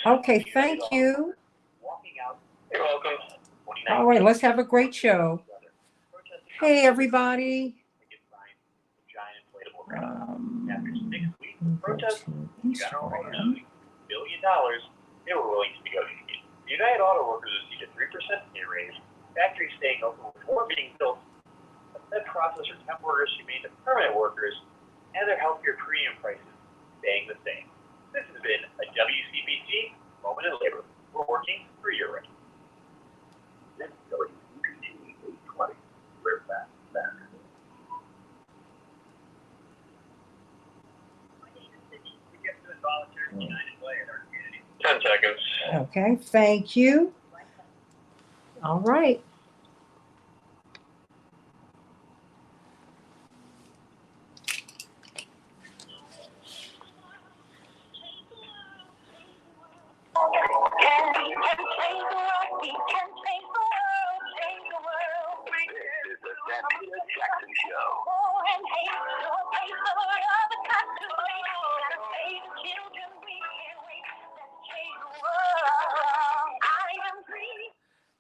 Okay, thank you. You're welcome. All right, let's have a great show. Hey, everybody. Instagram. $1 billion they were willing to negotiate. The United Auto Workers received a 3% pay raise, factories staying open with more being built, a Fed process for temp workers remained to permanent workers, and their healthcare premium prices staying the same. This has been a WCPT Moment in Labor. We're working for your right. This is WCPT 820. We're back. 10 seconds. Okay, thank you. All right.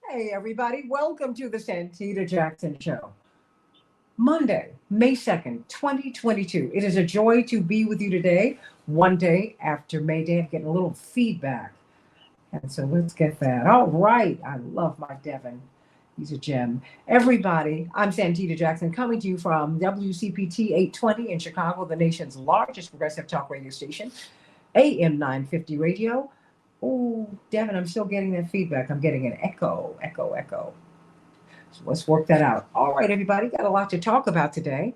Hey, everybody. Welcome to the Santita Jackson Show. Monday, May 2nd, 2022. It is a joy to be with you today, one day after May Day. I'm getting a little feedback. And so let's get that. All right. I love my Devin. He's a gem. Everybody, I'm Santita Jackson coming to you from WCPT 820 in Chicago, the nation's largest progressive talk radio station, AM 950 radio. Oh, Devin, I'm still getting that feedback. I'm getting an echo. So let's work that out. All right, everybody, got a lot to talk about today.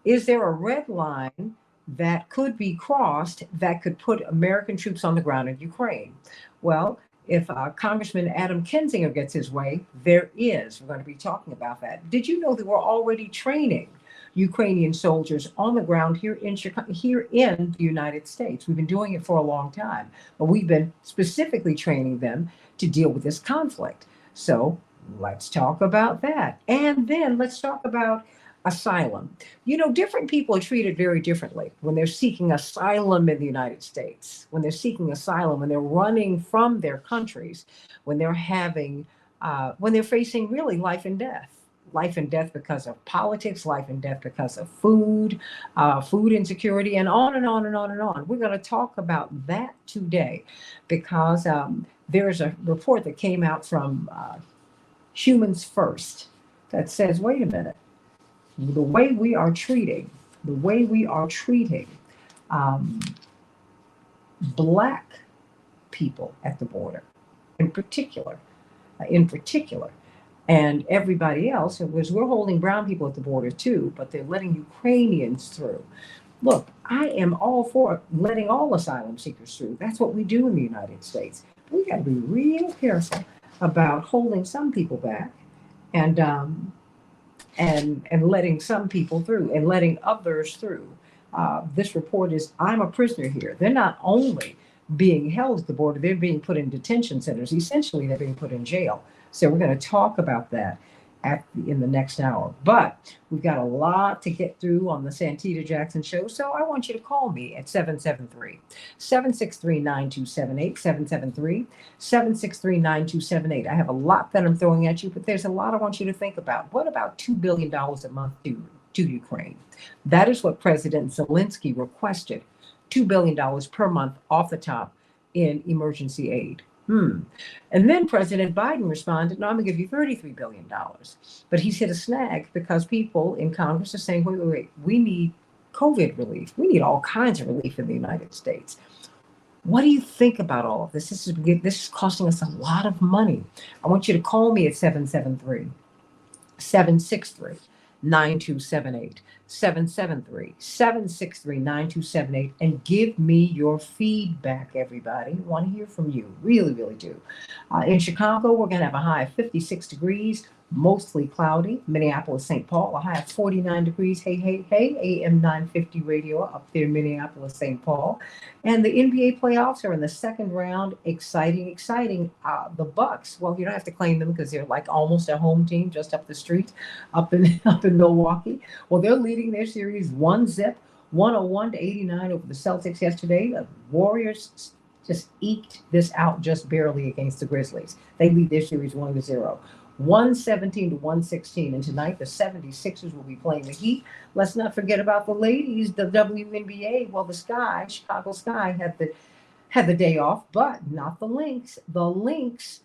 Is there a red line that could be crossed that could put American troops on the ground in Ukraine? Well, if Congressman Adam Kinzinger gets his way, there is. We're going to be talking about that. Did you know that we're already training Ukrainian soldiers on the ground here in Chicago, here in the United States? We've been doing it for a long time, but we've been specifically training them to deal with this conflict. So let's talk about that. And then let's talk about asylum. You know, different people are treated very differently when they're seeking asylum in the United States, when they're seeking asylum, when they're running from their countries, when they're having, when they're facing really life and death because of politics, life and death because of food insecurity, and on and on and on and on. We're going to talk about that today because there's a report that came out from Humans First that says, wait a minute, the way we are treating Black people at the border in particular, and everybody else, because we're holding brown people at the border too, but they're letting Ukrainians through. Look, I am all for letting all asylum seekers through. That's what we do in the United States. We got to be real careful about holding some people back and letting some people through and letting others through. This report is, I'm a prisoner here. They're not only being held at the border, they're being put in detention centers. Essentially, they're being put in jail. So we're going to talk about that in the next hour. But we've got a lot to get through on the Santita Jackson Show. So I want you to call me at 773-763-9278, 773-763-9278. I have a lot that I'm throwing at you, but there's a lot I want you to think about. What about $2 billion a month to Ukraine. That is what President Zelensky requested, $2 billion per month off the top in emergency aid. And then President Biden responded, no, I'm going to give you $33 billion. But he's hit a snag because people in Congress are saying, wait, we need COVID relief. We need all kinds of relief in the United States. What do you think about all of this? This is costing us a lot of money. I want you to call me at 773-763-9278. 773-763-9278, and give me your feedback, everybody. I want to hear from you. Really, really do. In Chicago, we're going to have a high of 56 degrees, mostly cloudy. Minneapolis, St. Paul, a high of 49 degrees. Hey, AM 950 radio up there, Minneapolis, St. Paul. And the NBA playoffs are in the second round. Exciting. The Bucks, well, you don't have to claim them because they're like almost a home team just up the street, up in Milwaukee. Well, they're leading their series 1-0, 101-89 over the Celtics yesterday. The Warriors just eked this out just barely against the Grizzlies. They lead their series 1-0. 117-116. And tonight, the 76ers will be playing the Heat. Let's not forget about the ladies, the WNBA. Well, the Chicago Sky had the day off, but not the Lynx. The Lynx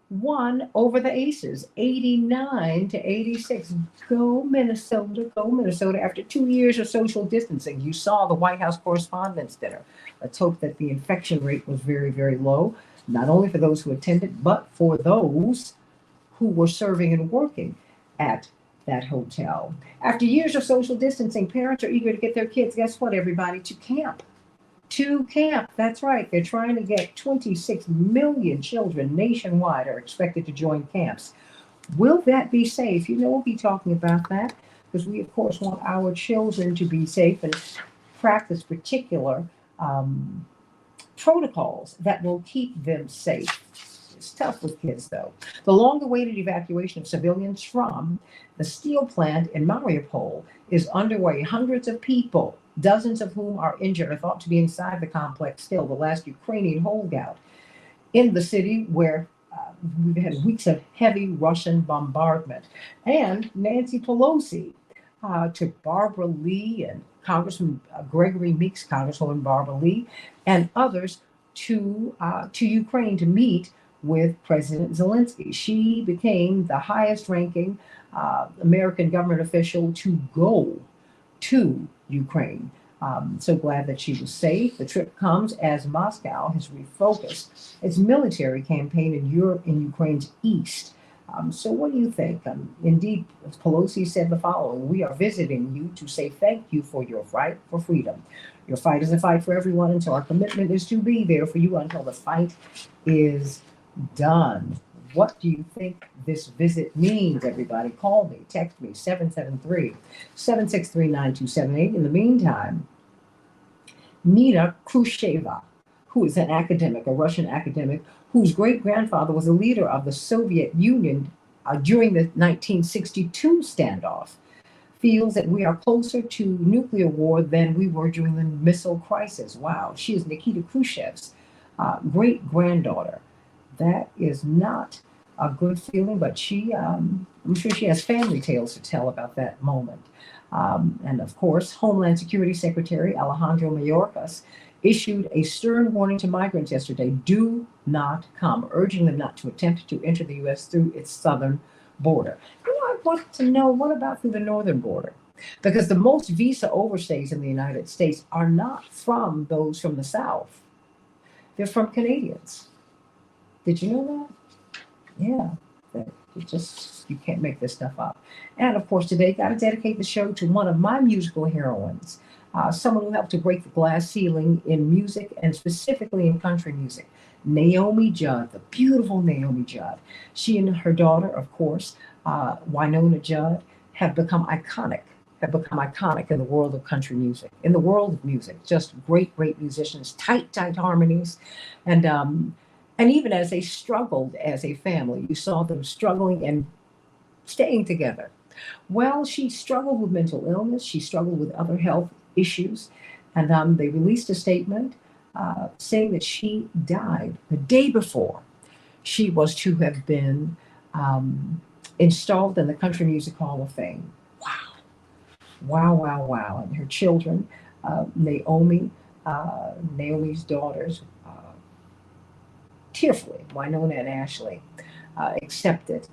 won over the Aces, 89-86. Go Minnesota. After 2 years of social distancing, you saw the White House Correspondents' Dinner. Let's hope that the infection rate was very, very low, not only for those who attended, but for those who were serving and working at that hotel. After years of social distancing, parents are eager to get their kids, guess what, everybody, to camp. That's right. They're trying to get 26 million children nationwide are expected to join camps. Will that be safe? We'll be talking about that because we, of course, want our children to be safe and practice particular protocols that will keep them safe. It's tough with kids, though. The long-awaited evacuation of civilians from the steel plant in Mariupol is underway. Hundreds of people, dozens of whom are injured, are thought to be inside the complex still. The last Ukrainian holdout in the city where we've had weeks of heavy Russian bombardment. And Nancy Pelosi to Barbara Lee and Congressman Gregory Meeks, Congresswoman Barbara Lee, and others to Ukraine to meet with President Zelensky. She became the highest ranking American government official to go to Ukraine. So glad that she was safe. The trip comes as Moscow has refocused its military campaign in Europe and Ukraine's east. So what do you think? Indeed, Pelosi said the following: we are visiting you to say thank you for your fight for freedom. Your fight is a fight for everyone, and so our commitment is to be there for you until the fight is done. What do you think this visit means, everybody? Call me, text me, 773-763-9278. In the meantime, Nina Khrushcheva, who is an academic, a Russian academic, whose great-grandfather was a leader of the Soviet Union during the 1962 standoff, feels that we are closer to nuclear war than we were during the missile crisis. Wow. She is Nikita Khrushchev's great-granddaughter. That is not a good feeling, but I'm sure she has family tales to tell about that moment. And of course, Homeland Security Secretary Alejandro Mayorkas issued a stern warning to migrants yesterday: do not come, urging them not to attempt to enter the U.S. through its southern border. I want to know, what about through the northern border? Because the most visa overstays in the United States are not from those from the South. They're from Canadians. Did you know that? Yeah. You can't make this stuff up. And of course, today, got to dedicate the show to one of my musical heroines, someone who helped to break the glass ceiling in music and specifically in country music. Naomi Judd, the beautiful Naomi Judd. She and her daughter, of course, Winona Judd, have become iconic in the world of country music, in the world of music. Just great musicians, tight harmonies. And even as they struggled as a family, you saw them struggling and staying together. Well, she struggled with mental illness. She struggled with other health issues. And they released a statement saying that she died the day before she was to have been installed in the Country Music Hall of Fame. Wow. Wow, wow, wow. And her children, Naomi's daughters, tearfully, Winona and Ashley, accepted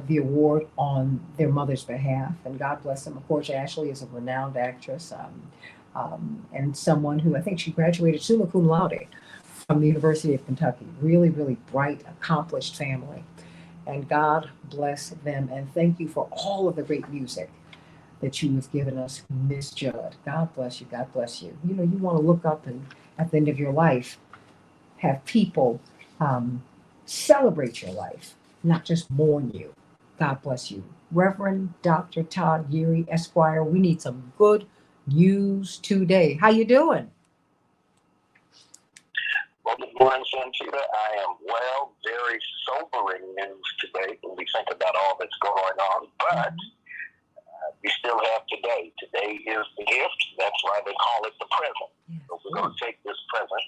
the award on their mother's behalf. And God bless them. Of course, Ashley is a renowned actress and someone who I think she graduated summa cum laude from the University of Kentucky. Really, really bright, accomplished family. And God bless them. And thank you for all of the great music that you have given us, Miss Judd. God bless you. God bless you. You know, you want to look up and at the end of your life, have people um, celebrate your life, not just mourn you. God bless you. Reverend Dr. Todd Geary, Esquire, we need some good news today. How you doing? Well, good morning, Santita. I am well. Very sobering news today when we think about all that's going on, but we still have today. Today is the gift. That's why they call it the present. Yes. So we're going to take this present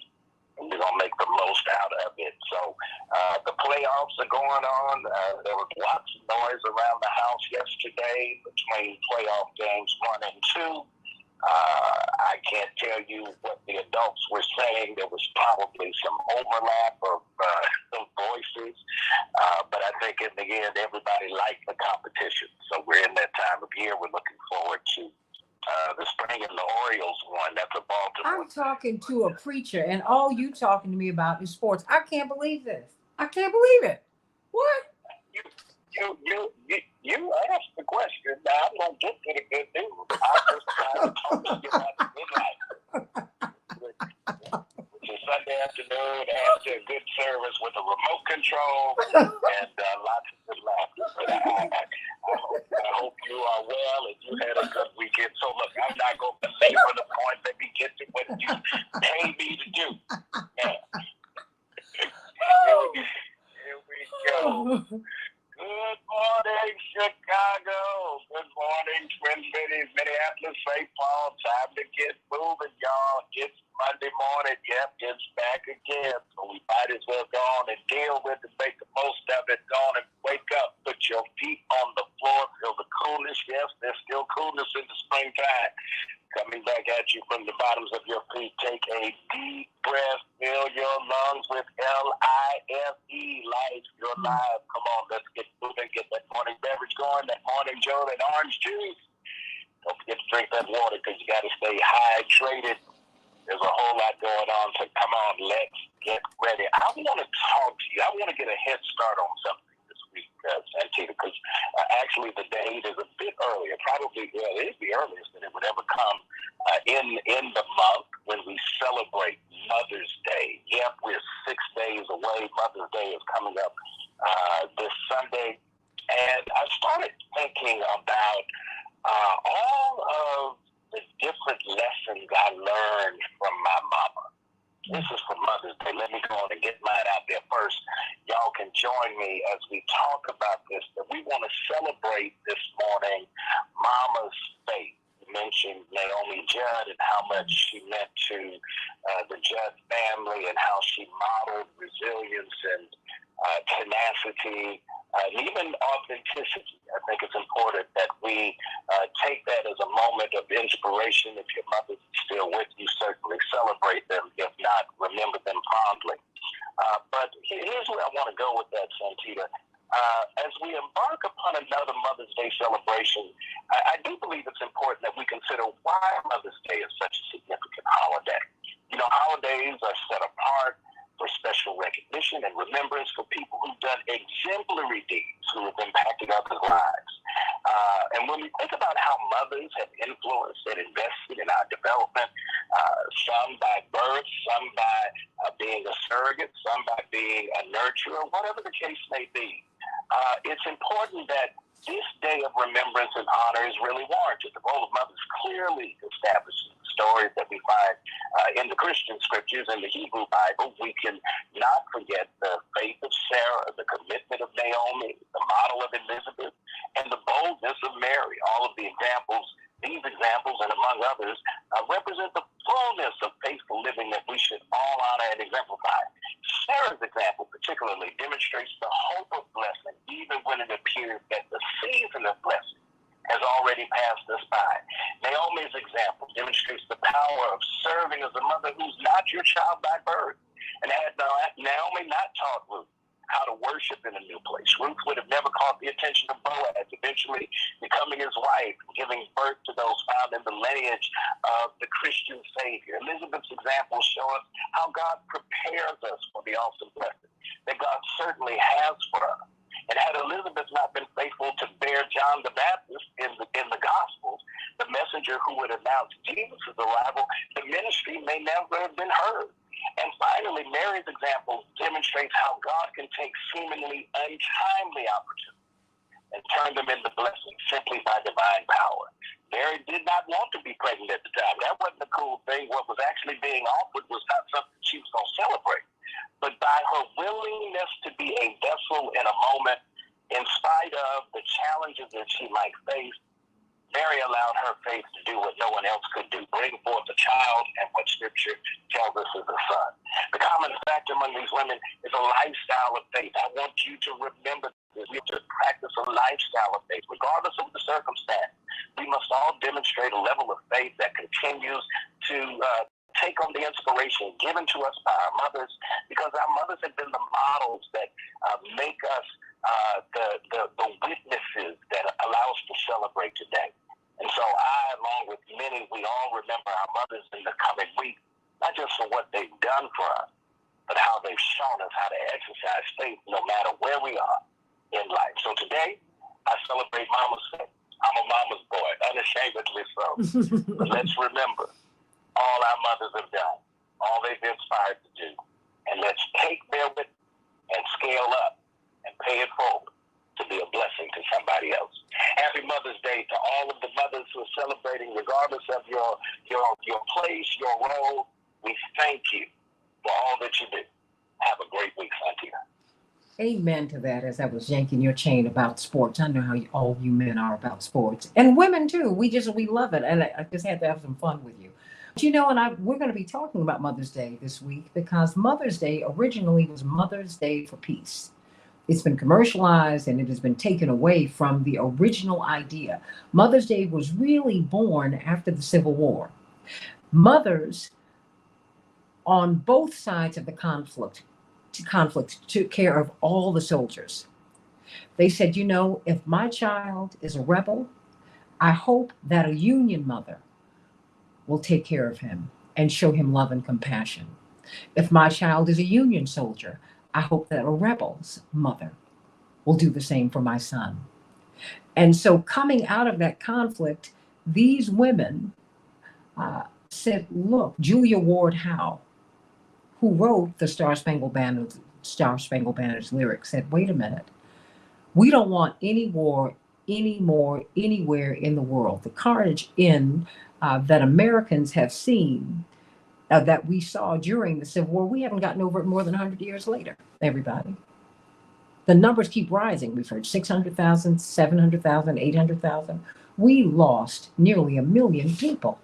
and we're going to make the most out of it. So the playoffs are going on. There was lots of noise around the house yesterday between playoff games 1 and 2. I can't tell you what the adults were saying. There was probably some overlap of voices, but I think in the end, everybody liked the competition. So we're in that time of year. We're looking forward to the spring, and the Orioles won. That's a Baltimore. I'm talking to a preacher, and all you talking to me about is sports. I can't believe this. I can't believe it. What? You asked the question. Now I'm gonna get to the good news. I just trying to talk to you about the good life. Which is Sunday afternoon after a good service with a remote control and lots of good laughter. But I hope you are well and you had a good weekend. So look, I'm not gonna belabor the point. Let me get to what you paid me to do. Yeah. Here we go. Good morning, Chicago. Good morning, Twin Cities, Minneapolis, St. Paul. Time to get moving, y'all. It's Monday morning. Yep, it's back again. So we might as well go on and deal with it, make the most of it. Go on and wake up, put your feet on the floor, feel the coolness. Yes, there's still coolness in the springtime. Coming back at you from the bottoms of your feet. Take a deep breath. Fill your lungs with L-I-F-E. Life, you're alive. Come on, let's get moving. Get that morning beverage going. That morning Joe, that orange juice. Don't forget to drink that water because you got to stay hydrated. There's a whole lot going on. So come on, let's get ready. I want to talk to you. I want to get a head start on something this week, Santita, because actually the date is a bit earlier. Probably, it is the earliest that it would ever come in the month when we celebrate Mother's Day. Yep, we're 6 days away. Mother's Day is coming up this Sunday. And I started thinking about all of the different lessons I learned from my mama. This is for Mother's Day. Let me go on and get mine out there first. Y'all can join me as we talk about this, that we want to celebrate this morning Mama's faith. You mentioned Naomi Judd and how much she meant to the Judd family and how she modeled resilience and tenacity and even authenticity. I think it's important that we take that as a moment of inspiration. If your mother's still with you, certainly celebrate them. If not, remember them fondly. But here's where I want to go with that, Santita. As we embark upon another Mother's Day celebration, I do believe it's important that we consider why Mother's Day is such a significant holiday. You know, holidays are set apart for special recognition and remembrance for people who've done exemplary deeds, who have impacted others' lives. And when we think about how mothers have influenced and invested in our development, some by birth, some by being a surrogate, some by being a nurturer, whatever the case may be, it's important that this day of remembrance and honor is really warranted. The role of mothers clearly established in the stories that we find in the Christian scriptures and the Hebrew Bible. We can not forget the faith of Sarah, the commitment of Naomi, the model of Elizabeth, and the boldness of Mary. All of the examples, these examples, and among others, represent the fullness of faithful living that we should all honor and exemplify. Sarah's example particularly demonstrates the hope of blessing, even when it appears that the season of blessing has already passed us by. Naomi's example demonstrates the power of serving as a mother who's not your child by birth. And had Naomi not taught Ruth how to worship in a new place, Ruth would have never caught the attention of Boaz, eventually becoming his wife, giving birth to those found in the lineage of the Christian Savior. Elizabeth's example shows us how God prepares us for the awesome blessing that God certainly has for us. And had Elizabeth not been faithful to bear John the Baptist in the Gospels, the messenger who would announce Jesus' arrival, the ministry may never have been heard. And finally, Mary's example demonstrates how God can take seemingly untimely opportunities and turn them into blessings simply by divine power. Mary did not want to be pregnant at the time. That wasn't a cool thing. What was actually being offered was not something she was going to celebrate. But by her willingness to be a vessel in a moment, in spite of the challenges that she might face, Mary allowed her faith to do what no one else could do, bring forth a child, and what Scripture tells us is a son. The common factor among these women is a lifestyle of faith. I want you to remember this. We have to practice a lifestyle of faith, regardless of the circumstance. We must all demonstrate a level of faith that continues to take on the inspiration given to us by our mothers, because our mothers have been the models that make us the witnesses that allow us to celebrate today. And so I, along with many, we all remember our mothers in the coming week, not just for what they've done for us, but how they've shown us how to exercise faith no matter where we are in life. So today, I celebrate Mama's Day. I'm a mama's boy, unashamedly so. But let's remember all our mothers have done, all they've been inspired to do. And let's take their witness and scale up and pay it forward to be a blessing to somebody else. Happy Mother's Day to all of the mothers who are celebrating, regardless of your place, your role. We thank you for all that you do. Have a great week, Santita. Amen to that. As I was yanking your chain about sports, I know how all you men are about sports, and women too. We love it, and I just had to have some fun with you. But we're going to be talking about Mother's Day this week because Mother's Day originally was Mother's Day for Peace. It's been commercialized and it has been taken away from the original idea. Mother's Day was really born after the Civil War. Mothers on both sides of the conflict took care of all the soldiers. They said, if my child is a rebel, I hope that a Union mother will take care of him and show him love and compassion. If my child is a Union soldier, I hope that a rebel's mother will do the same for my son. And so coming out of that conflict, these women said, look, Julia Ward Howe, who wrote the Star Spangled Banner's lyrics, said, wait a minute, we don't want any war anymore anywhere in the world. The carnage that Americans have seen, that we saw during the Civil War, we haven't gotten over it more than 100 years later, everybody. The numbers keep rising. We've heard 600,000, 700,000, 800,000. We lost nearly 1 million people.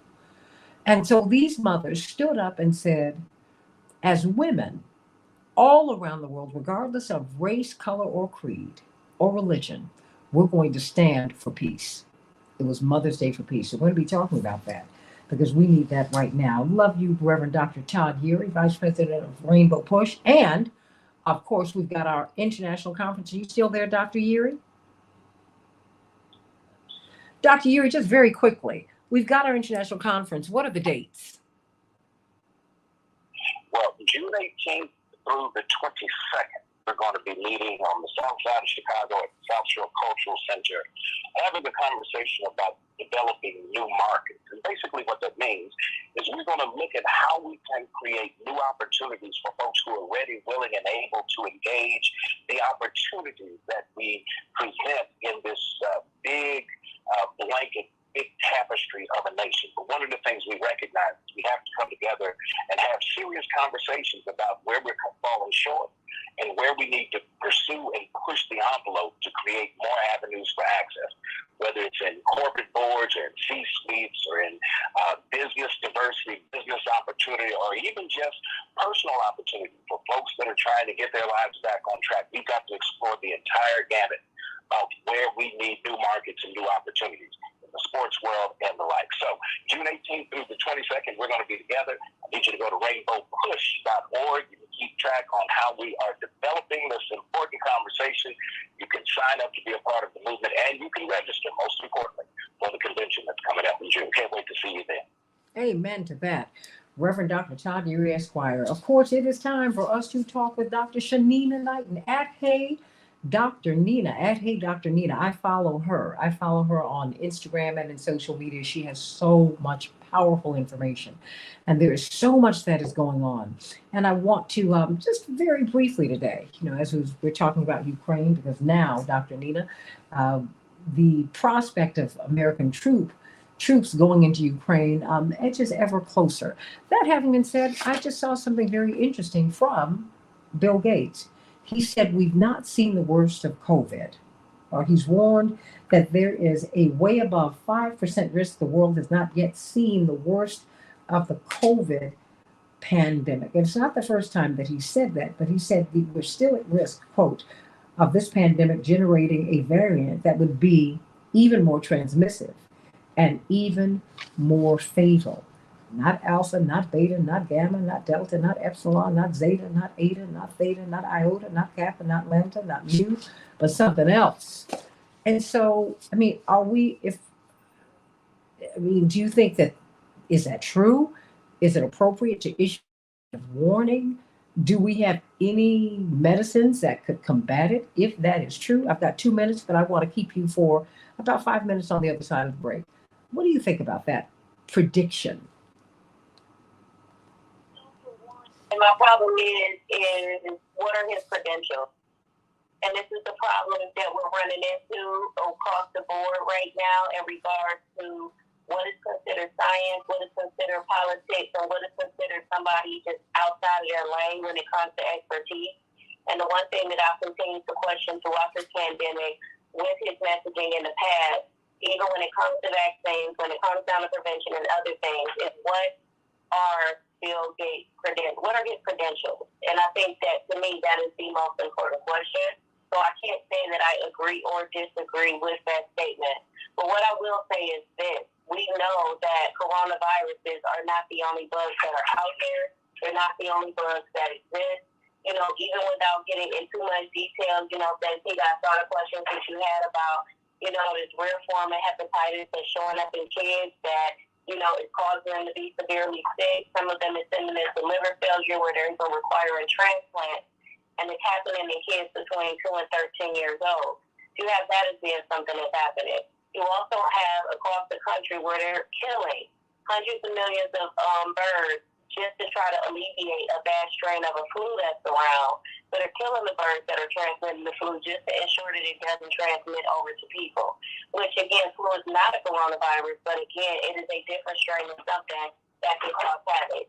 And so these mothers stood up and said, as women all around the world, regardless of race, color, or creed, or religion, we're going to stand for peace. It was Mother's Day for Peace. So we're going to be talking about that because we need that right now. Love you, Reverend Dr. Todd Yeary, Vice President of Rainbow Push. And, of course, we've got our international conference. Are you still there, Dr. Yeary? Dr. Yeary, just very quickly, we've got our international conference. What are the dates? Well, June 18th through the 22nd, we're going to be meeting on the south side of Chicago at the South Shore Cultural Center, having a conversation about developing new markets. And basically what that means is we're going to look at how we can create new opportunities for folks who are ready, willing, and able to engage the opportunities that we present in this big big tapestry of a nation. But one of the things we recognize is we have to come together and have serious conversations about where we're falling short and where we need to pursue and push the envelope to create more avenues for access, whether it's in corporate boards or in C-suites or in business diversity, business opportunity, or even just personal opportunity for folks that are trying to get their lives back on track. We've got to explore the entire gamut of where we need new markets and new opportunities. the sports world, and the like. So June 18th through the 22nd, we're going to be together. I need you to go to rainbowpush.org. You can keep track on how we are developing this important conversation. You can sign up to be a part of the movement, and you can register, most importantly, for the convention that's coming up in June. Can't wait to see you there. Amen to that. Reverend Dr. Todd Erie Esquire. Of course, it is time for us to talk with Dr. Shanina Knighton at Hey Dr. Nina, at Hey Dr. Nina. I follow her. I follow her on Instagram and in social media. She has so much powerful information. And there is so much that is going on. And I want to just very briefly today, as we're talking about Ukraine, because now, Dr. Nina, the prospect of American troops going into Ukraine edges ever closer. That having been said, I just saw something very interesting from Bill Gates. He said we've not seen the worst of COVID, or he's warned that there is a way above 5% risk the world has not yet seen the worst of the COVID pandemic. And it's not the first time that he said that, but he said we're still at risk, quote, of this pandemic generating a variant that would be even more transmissive and even more fatal. Not alpha, not beta, not gamma, not delta, not epsilon, not zeta, not eta, not theta, not iota, not kappa, not lambda, not mu, but something else. And so, do you think is that true? Is it appropriate to issue a warning? Do we have any medicines that could combat it? If that is true, I've got 2 minutes, but I want to keep you for about 5 minutes on the other side of the break. What do you think about that prediction? And my problem is what are his credentials? And this is the problem that we're running into across the board right now in regards to what is considered science, what is considered politics, and what is considered somebody just outside of their lane when it comes to expertise. And the one thing that I've continued to question throughout this pandemic with his messaging in the past, even when it comes to vaccines, when it comes down to prevention and other things, is what are Bill Gates' credentials? What are his credentials? And I think that, to me, that is the most important question. So I can't say that I agree or disagree with that statement. But what I will say is this. We know that coronaviruses are not the only bugs that are out there. They're not the only bugs that exist. Even without getting into much detail, Santita, I saw the questions that you had about, this rare form of hepatitis that's showing up in kids that, is causing them to be severely sick. Some of them is sending them to liver failure where they're even requiring transplant. And it's happening in kids between 2 and 13 years old. You have that as being something that's happening. You also have across the country where they're killing hundreds of millions of birds just to try to alleviate a bad strain of a flu that's around. So they're killing the birds that are transmitting the flu just to ensure that it doesn't transmit over to people. Which, again, flu is not a coronavirus, but, again, it is a different strain of something that can cause havoc.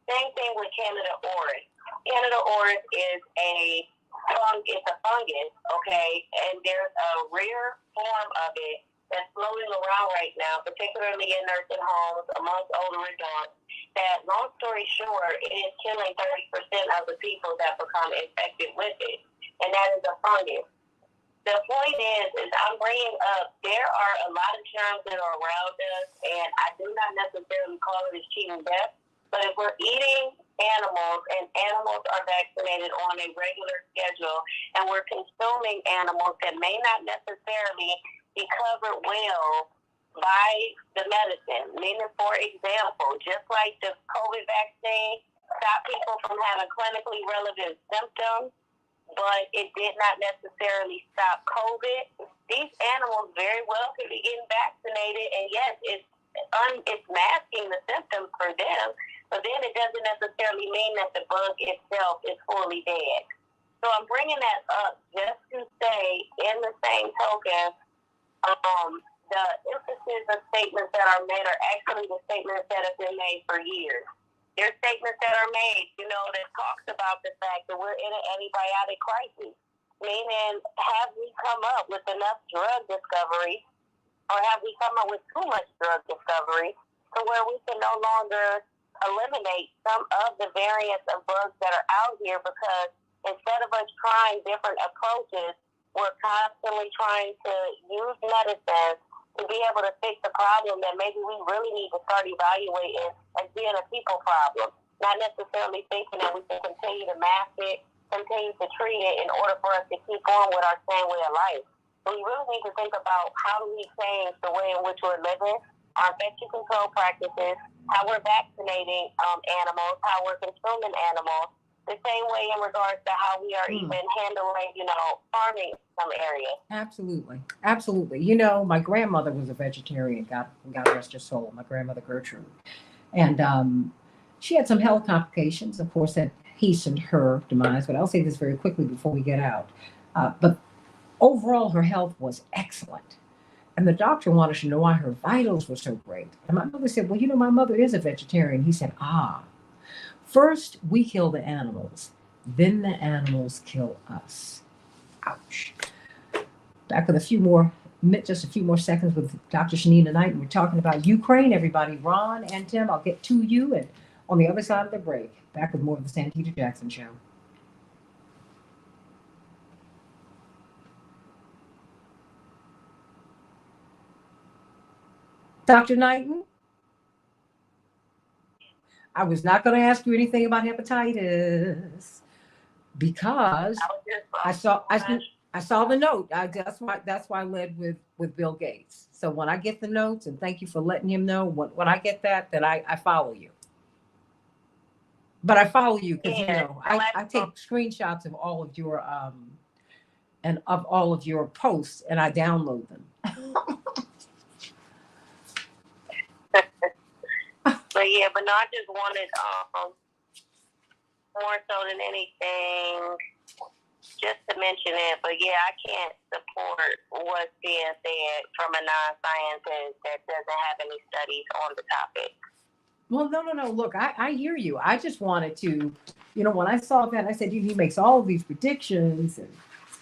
Same thing with Candida auris. Candida auris is a fungus, okay? And there's a rare form of it that's floating around right now, particularly in nursing homes amongst older adults, that, long story short, it is killing 30% of the people that become infected with it. And that is a fungus. The point is I'm bringing up, there are a lot of germs that are around us, and I do not necessarily call it as cheating death, but if we're eating animals and animals are vaccinated on a regular schedule, and we're consuming animals that may not necessarily be covered well by the medicine. Meaning, for example, just like the COVID vaccine stopped people from having clinically relevant symptoms, but it did not necessarily stop COVID. These animals very well could be getting vaccinated, and yes, it's masking the symptoms for them, but then it doesn't necessarily mean that the bug itself is fully dead. So I'm bringing that up just to say, in the same token, the emphasis of statements that are made are actually the statements that have been made for years. There's statements that are made, that talks about the fact that we're in an antibiotic crisis. Meaning, have we come up with enough drug discovery, or have we come up with too much drug discovery to where we can no longer eliminate some of the variants of bugs that are out here, because instead of us trying different approaches, we're constantly trying to use medicine to be able to fix the problem that maybe we really need to start evaluating as being a people problem, not necessarily thinking that we can continue to mask it, continue to treat it in order for us to keep on with our same way of life. So we really need to think about how do we change the way in which we're living, our infection control practices, how we're vaccinating animals, how we're consuming animals, the same way in regards to how we are even handling, farming in some areas. Absolutely. Absolutely. You know, my grandmother was a vegetarian, God rest her soul, my grandmother Gertrude. And she had some health complications, of course, that hastened her demise. But I'll say this very quickly before we get out. But overall, her health was excellent. And the doctor wanted to know why her vitals were so great. And my mother said, well, you know, my mother is a vegetarian. He said, first we kill the animals, then the animals kill us. Ouch. Back with just a few more seconds with Dr. Shanita Knight. We're talking about Ukraine, everybody. Ron and Tim, I'll get to you. And on the other side of the break, back with more of the Santita Jackson Show. Dr. Knighton, I was not going to ask you anything about hepatitis because I saw the note. That's why I led with Bill Gates. So when I get the notes, and thank you for letting him know, when I get that, then I follow you. But I follow you because I take screenshots of all of your posts and I download them. But no, I just wanted more so than anything just to mention it. But yeah, I can't support what's being said from a non-scientist that doesn't have any studies on the topic. Well, no. Look, I hear you. I just wanted to, when I saw that, I said, he makes all of these predictions and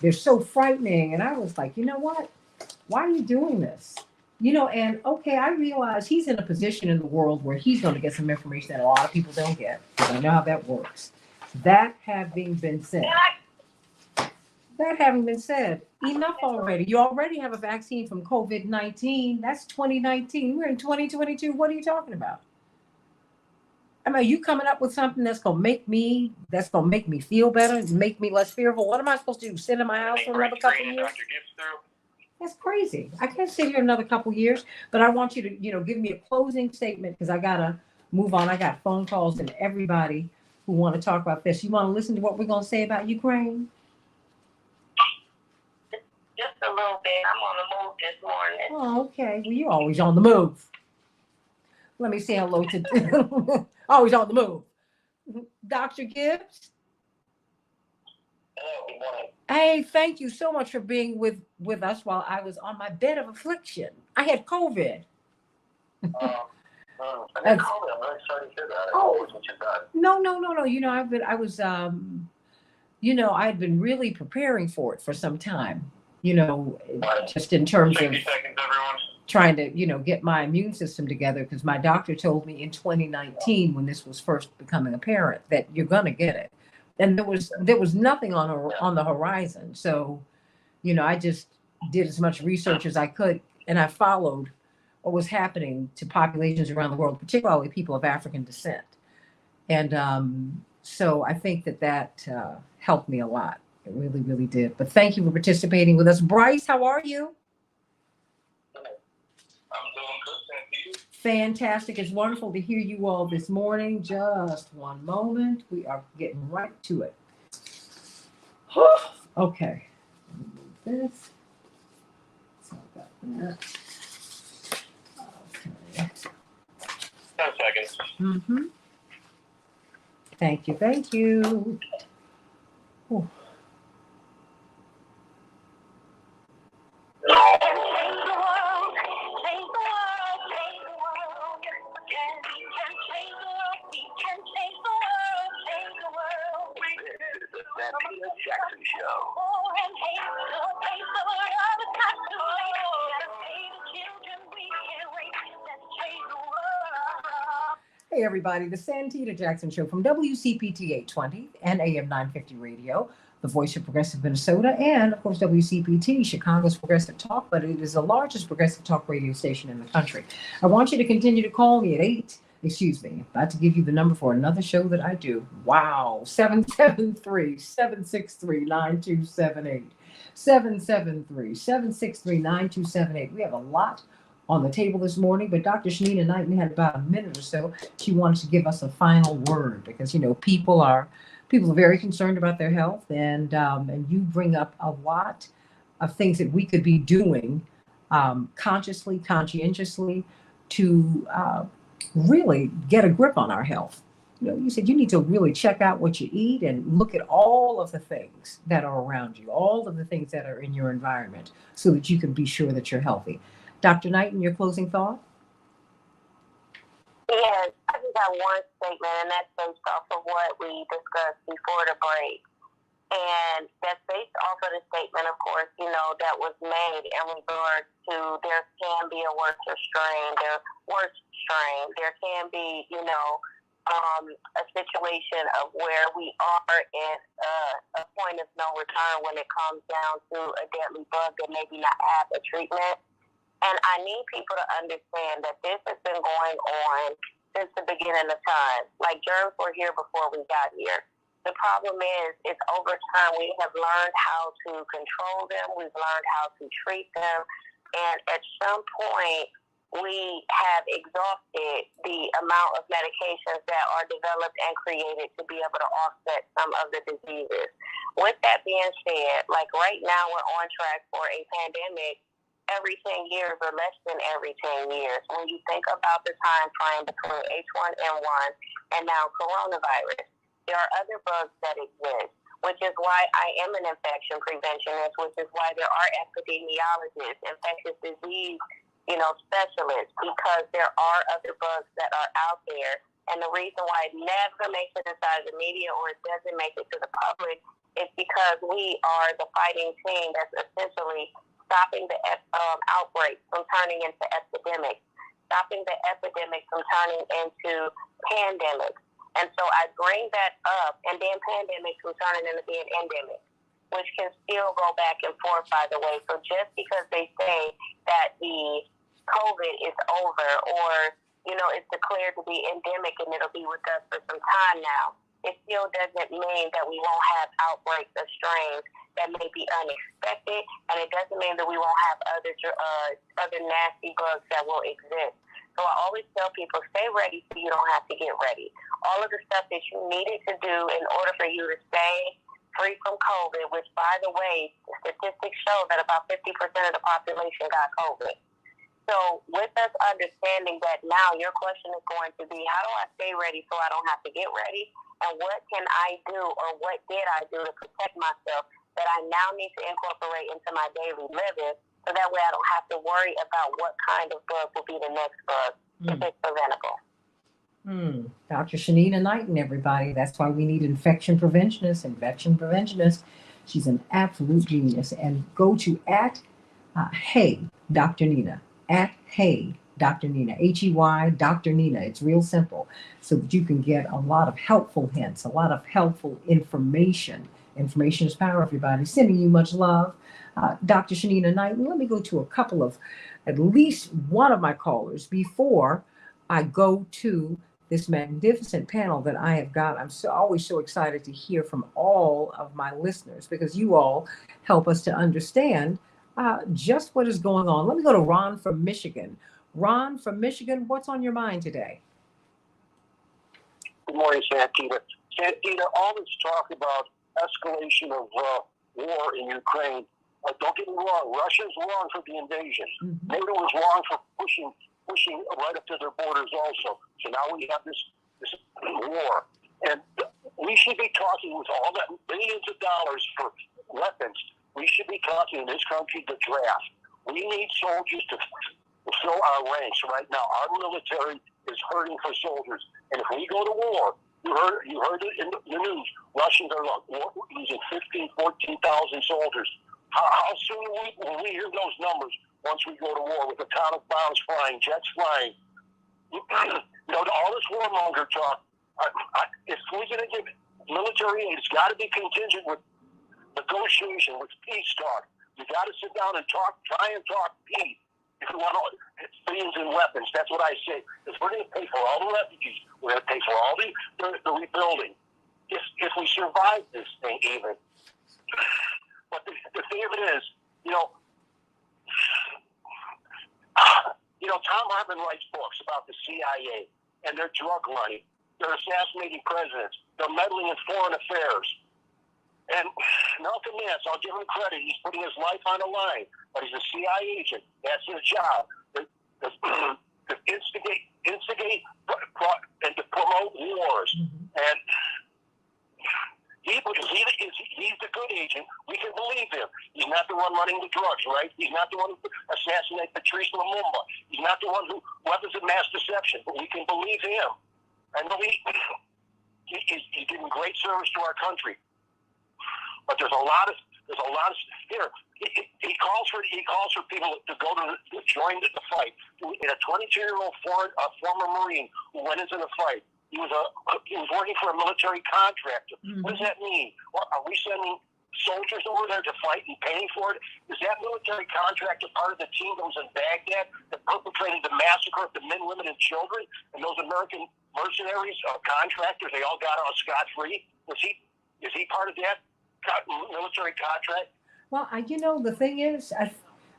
they're so frightening. And I was like, you know what? Why are you doing this? And okay, I realize he's in a position in the world where he's going to get some information that a lot of people don't get. I know how that works. That having been said, enough already. You already have a vaccine from COVID-19. That's 2019. We're in 2022. What are you talking about? I mean, are you coming up with something that's going to make me feel better, make me less fearful? What am I supposed to do? Sit in my house for another couple of years? That's crazy. I can't sit here another couple years, but I want you to, give me a closing statement because I got to move on. I got phone calls and everybody who want to talk about this. You want to listen to what we're going to say about Ukraine? Just a little bit. I'm on the move this morning. Oh, okay. Well, you're always on the move. Let me say hello to always on the move. Dr. Gibbs? Hello, good morning. Hey, thank you so much for being with us while I was on my bed of affliction. I had COVID. I didn't call me. I'm really sorry to hear that. Oh, what you've done. No. I had been really preparing for it for some time. Just in terms of 60 seconds, everyone. Trying to, get my immune system together because my doctor told me in 2019 when this was first becoming apparent that you're going to get it. And there was nothing on the horizon. So, I just did as much research as I could and I followed what was happening to populations around the world, particularly people of African descent. And so I think that helped me a lot. It really, really did. But thank you for participating with us. Bryce, how are you? I'm doing good, Santita. Fantastic. It's wonderful to hear you all this morning. Just one moment. We are getting right to it. Okay. Remove this. So I got that. Okay. 10 seconds. Mm-hmm. Thank you. Ooh. Santita Jackson Show. Hey, everybody, the Santita Jackson Show from WCPT 820 and AM 950 Radio, the voice of progressive Minnesota, and of course, WCPT, Chicago's Progressive Talk, but it is the largest progressive talk radio station in the country. I want you to continue to call me at about to give you the number for another show that I do. Wow, 773-763-9278. 773-763-9278. We have a lot on the table this morning, but Dr. Shanina Knighton had about a minute or so. She wanted to give us a final word because people are very concerned about their health, and you bring up a lot of things that we could be doing consciously, conscientiously to really get a grip on our health. You said you need to really check out what you eat and look at all of the things that are around you, all of the things that are in your environment, so that you can be sure that you're healthy. Dr. Knighton, your closing thought? Yes, I just got one statement, and that's based off of what we discussed before the break. And that's based off of the statement, of course, that was made in regards to there can be a worse strain. There can be, a situation of where we are at a point of no return when it comes down to a deadly bug that maybe not have a treatment. And I need people to understand that this has been going on since the beginning of time. Like, germs were here before we got here. The problem is over time we have learned how to control them. We've learned how to treat them. And at some point, we have exhausted the amount of medications that are developed and created to be able to offset some of the diseases. With that being said, like right now we're on track for a pandemic every 10 years or less than every 10 years. When you think about the time frame between H1N1 and now coronavirus, there are other bugs that exist, which is why I am an infection preventionist, which is why there are epidemiologists, infectious disease, specialists, because there are other bugs that are out there. And the reason why it never makes it inside the media or it doesn't make it to the public is because we are the fighting team that's essentially stopping the outbreaks from turning into epidemics, stopping the epidemics from turning into pandemics. And so I bring that up, and then pandemics will turn into being endemic, which can still go back and forth, by the way. So just because they say that the COVID is over or, it's declared to be endemic and it'll be with us for some time now, it still doesn't mean that we won't have outbreaks of strains that may be unexpected, and it doesn't mean that we won't have other nasty bugs that will exist. So I always tell people, stay ready so you don't have to get ready. All of the stuff that you needed to do in order for you to stay free from COVID, which, by the way, statistics show that about 50% of the population got COVID. So with us understanding that now, your question is going to be, how do I stay ready so I don't have to get ready? And what can I do, or what did I do to protect myself that I now need to incorporate into my daily living, so that way I don't have to worry about what kind of bug will be the next bug if it's preventable. Dr. Shanina Knighton, everybody. That's why we need infection preventionist. She's an absolute genius. And go to Hey Dr. Nina, Hey Dr. Nina, Hey Dr. Nina. It's real simple, so that you can get a lot of helpful hints, a lot of helpful information. Information is power, everybody. Sending you much love. Dr. Shanina Knighton, let me go to at least one of my callers before I go to this magnificent panel that I have got. I'm always so excited to hear from all of my listeners, because you all help us to understand just what is going on. Let me go to Ron from Michigan. Ron from Michigan, what's on your mind today? Good morning, Santita. Santita, all this talk about escalation of war in Ukraine. Don't get me wrong, Russia's wrong for the invasion. NATO was wrong for pushing right up to their borders also. So now we have this war. And we should be talking, with all that billions of dollars for weapons, we should be talking in this country the draft. We need soldiers to fill our ranks right now. Our military is hurting for soldiers. And if we go to war, you heard it in the news, Russians are losing 15,000, 14,000 soldiers. How soon will we hear those numbers once we go to war with atomic bombs flying, jets flying? all this warmonger talk. If we're going to give military aid, it's got to be contingent with negotiation, with peace talk. We got to sit down and try and talk peace. If we want billions in weapons, that's what I say. If we're going to pay for all the refugees, we're going to pay for all the rebuilding. If we survive this thing, even. But the thing of it is, Tom Hartman writes books about the CIA and their drug money. They're assassinating presidents. They're meddling in foreign affairs. And Malcolm Nance, I'll give him credit. He's putting his life on the line. But he's a CIA agent. That's his job. To instigate and to promote wars. Mm-hmm. And he's the good agent. We can believe him. He's not the one running the drugs, right? He's not the one who assassinated Patrice Lumumba. He's not the one who weapons of mass deception. But we can believe him. And he's giving great service to our country. But there's a lot of here. He calls for people to go to join the fight. In a 22-year-old former Marine who went into the fight, he was working for a military contractor. Mm-hmm. What does that mean? Are we sending soldiers over there to fight and paying for it? Is that military contractor part of the team that was in Baghdad that perpetrated the massacre of the men, women, and children? And those American mercenaries, contractors, they all got out scot-free. Is he part of that military contract? Well, the thing is,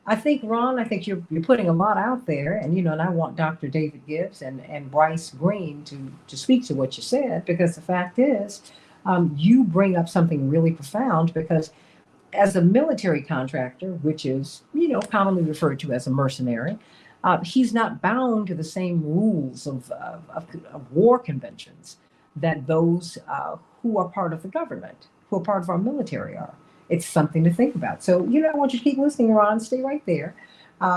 I think, Ron, you're putting a lot out there, and and I want Dr. David Gibbs and Bryce Green to speak to what you said, because the fact is, you bring up something really profound, because as a military contractor, which is commonly referred to as a mercenary, he's not bound to the same rules of war conventions that those who are part of the government, who are part of our military are. It's something to think about. So, I want you to keep listening, Ron. Stay right there,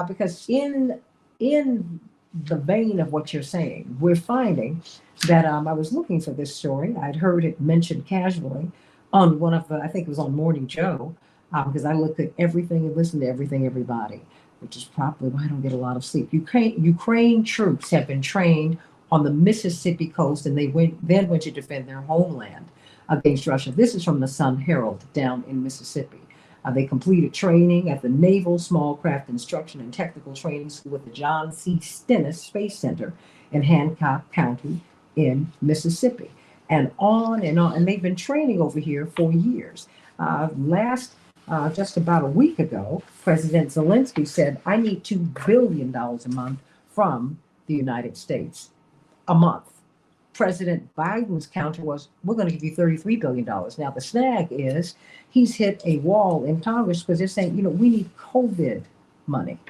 because in the vein of what you're saying, we're finding that I was looking for this story. I'd heard it mentioned casually on one of I think it was on Morning Joe, because I looked at everything and listened to everything, everybody, which is probably why I don't get a lot of sleep. Ukraine troops have been trained on the Mississippi coast, and they then went to defend their homeland against Russia. This is from the Sun Herald down in Mississippi. They completed training at the Naval Small Craft Instruction and Technical Training School at the John C. Stennis Space Center in Hancock County in Mississippi. And on. And they've been training over here for years. Just about a week ago, President Zelensky said, I need $2 billion a month from the United States a month. President Biden's counter was, we're going to give you $33 billion. Now, the snag is he's hit a wall in Congress because they're saying, we need COVID money.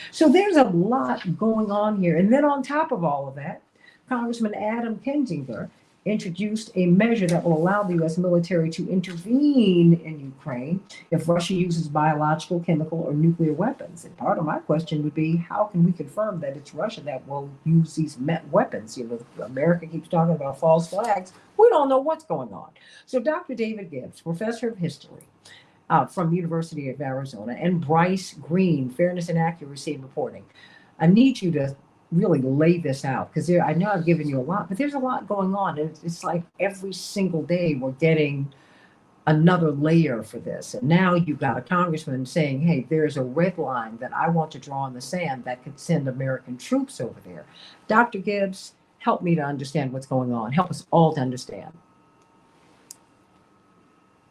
So there's a lot going on here. And then on top of all of that, Congressman Adam Kinzinger introduced a measure that will allow the U.S. military to intervene in Ukraine if Russia uses biological, chemical, or nuclear weapons. And part of my question would be, how can we confirm that it's Russia that will use these weapons? America keeps talking about false flags. We don't know what's going on. So Dr. David Gibbs, professor of history from University of Arizona, and Bryce Green, fairness and accuracy in reporting, I need you to really lay this out, because I know I've given you a lot, but there's a lot going on. And it's like every single day we're getting another layer for this. And now you've got a congressman saying, hey, there's a red line that I want to draw in the sand that could send American troops over there. Dr. Gibbs, help me to understand what's going on. Help us all to understand.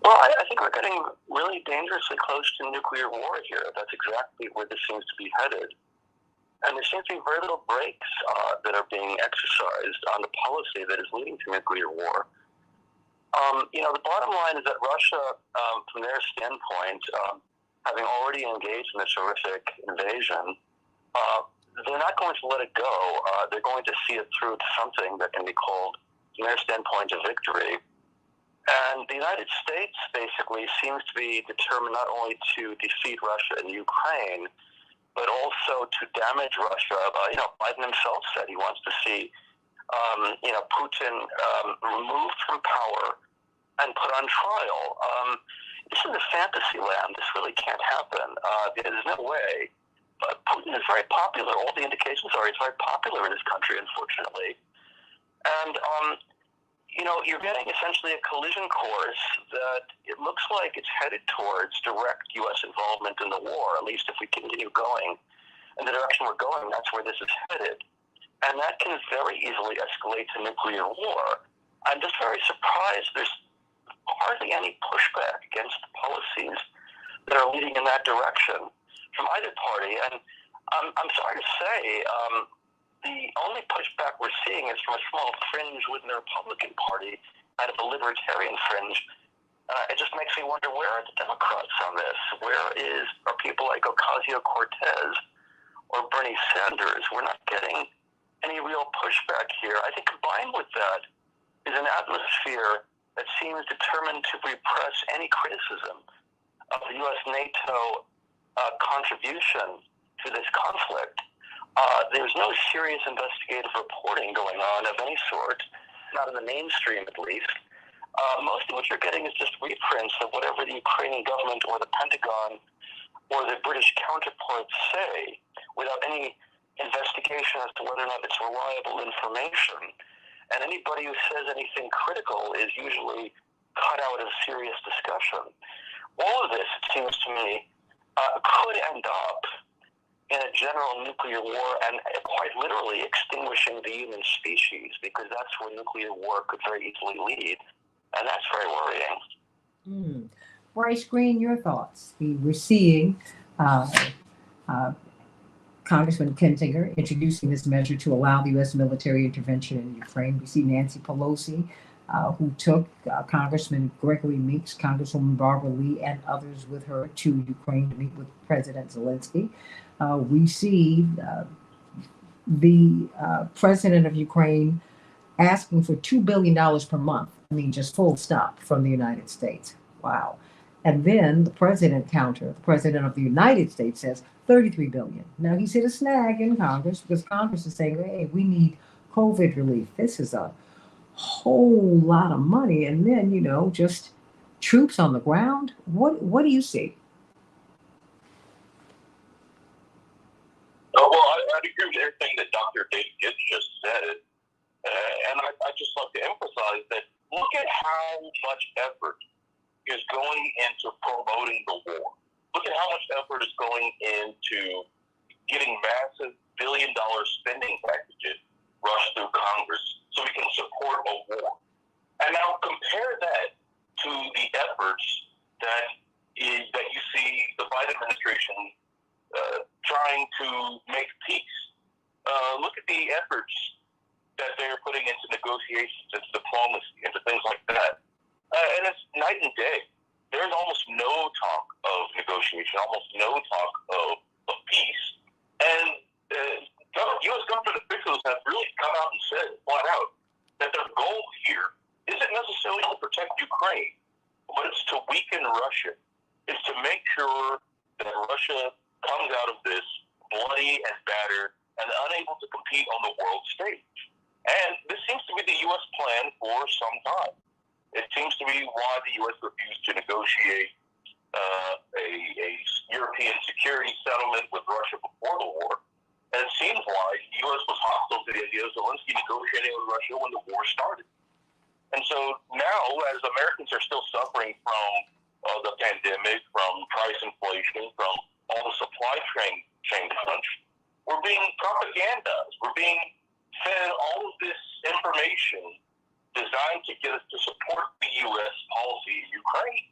Well, I think we're getting really dangerously close to nuclear war here. That's exactly where this seems to be headed. And there seems to be very little brakes that are being exercised on the policy that is leading to nuclear war. The bottom line is that Russia, from their standpoint, having already engaged in this horrific invasion, they're not going to let it go. They're going to see it through to something that can be called, from their standpoint, a victory. And the United States basically seems to be determined not only to defeat Russia in Ukraine, but also to damage Russia. Biden himself said he wants to see, Putin removed from power and put on trial. This is a fantasy land. This really can't happen. There's no way Putin is very popular. All the indications are he's very popular in this country, unfortunately. And, you're getting essentially a collision course that it looks like it's headed towards direct U.S. involvement in the war, at least if we continue going in the direction we're going, that's where this is headed. And that can very easily escalate to nuclear war. I'm just very surprised there's hardly any pushback against the policies that are leading in that direction from either party. And I'm sorry to say, the only pushback we're seeing is from a small fringe within the Republican Party, kind of a libertarian fringe. It just makes me wonder, where are the Democrats on this? Are people like Ocasio-Cortez or Bernie Sanders? We're not getting any real pushback here. I think combined with that is an atmosphere that seems determined to repress any criticism of the U.S. NATO contribution to this conflict. There's no serious investigative reporting going on of any sort, not in the mainstream at least. Most of what you're getting is just reprints of whatever the Ukrainian government or the Pentagon or the British counterparts say, without any investigation as to whether or not it's reliable information. And anybody who says anything critical is usually cut out of serious discussion. All of this, it seems to me, could end up in a general nuclear war and quite literally extinguishing the human species, because that's where nuclear war could very easily lead. And that's very worrying. Bryce Green, your thoughts? We're seeing Congressman Kinzinger introducing this measure to allow the U.S. military intervention in Ukraine. We see Nancy Pelosi, who took Congressman Gregory Meeks, Congresswoman Barbara Lee, and others with her to Ukraine to meet with President Zelensky. We see the president of Ukraine asking for $2 billion per month. I mean, just full stop, from the United States. Wow. And then the president of the United States says $33 billion. Now, he's hit a snag in Congress because Congress is saying, hey, we need COVID relief. This is a whole lot of money. And then, just troops on the ground. What do you see? Oh, well, I'd agree with everything that Dr. David Gibbs just said. And I'd just like to emphasize that look at how much effort is going into promoting the war. Look at how much effort is going into getting massive billion-dollar spending packages rushed through Congress so we can support a war. And now compare that to the efforts that you see the Biden administration trying to make peace. Look at the efforts that they're putting into negotiations, into diplomacy, into things like that. And it's night and day. There's almost no talk of negotiation, almost no talk of peace. And U.S. government officials have really come out and said flat out that their goal here isn't necessarily to protect Ukraine, but it's to weaken Russia. It's to make sure that Russia comes out of this bloody and battered and unable to compete on the world stage. And this seems to be the U.S. plan for some time. It seems to be why the U.S. refused to negotiate a European security settlement with Russia before the war. And it seems why the U.S. was hostile to the idea of Zelensky negotiating with Russia when the war started. And so now, as Americans are still suffering from the pandemic, from price inflation, from all the supply chain crunch, we're being propagandized. We're being fed all of this information designed to get us to support the U.S. policy in Ukraine.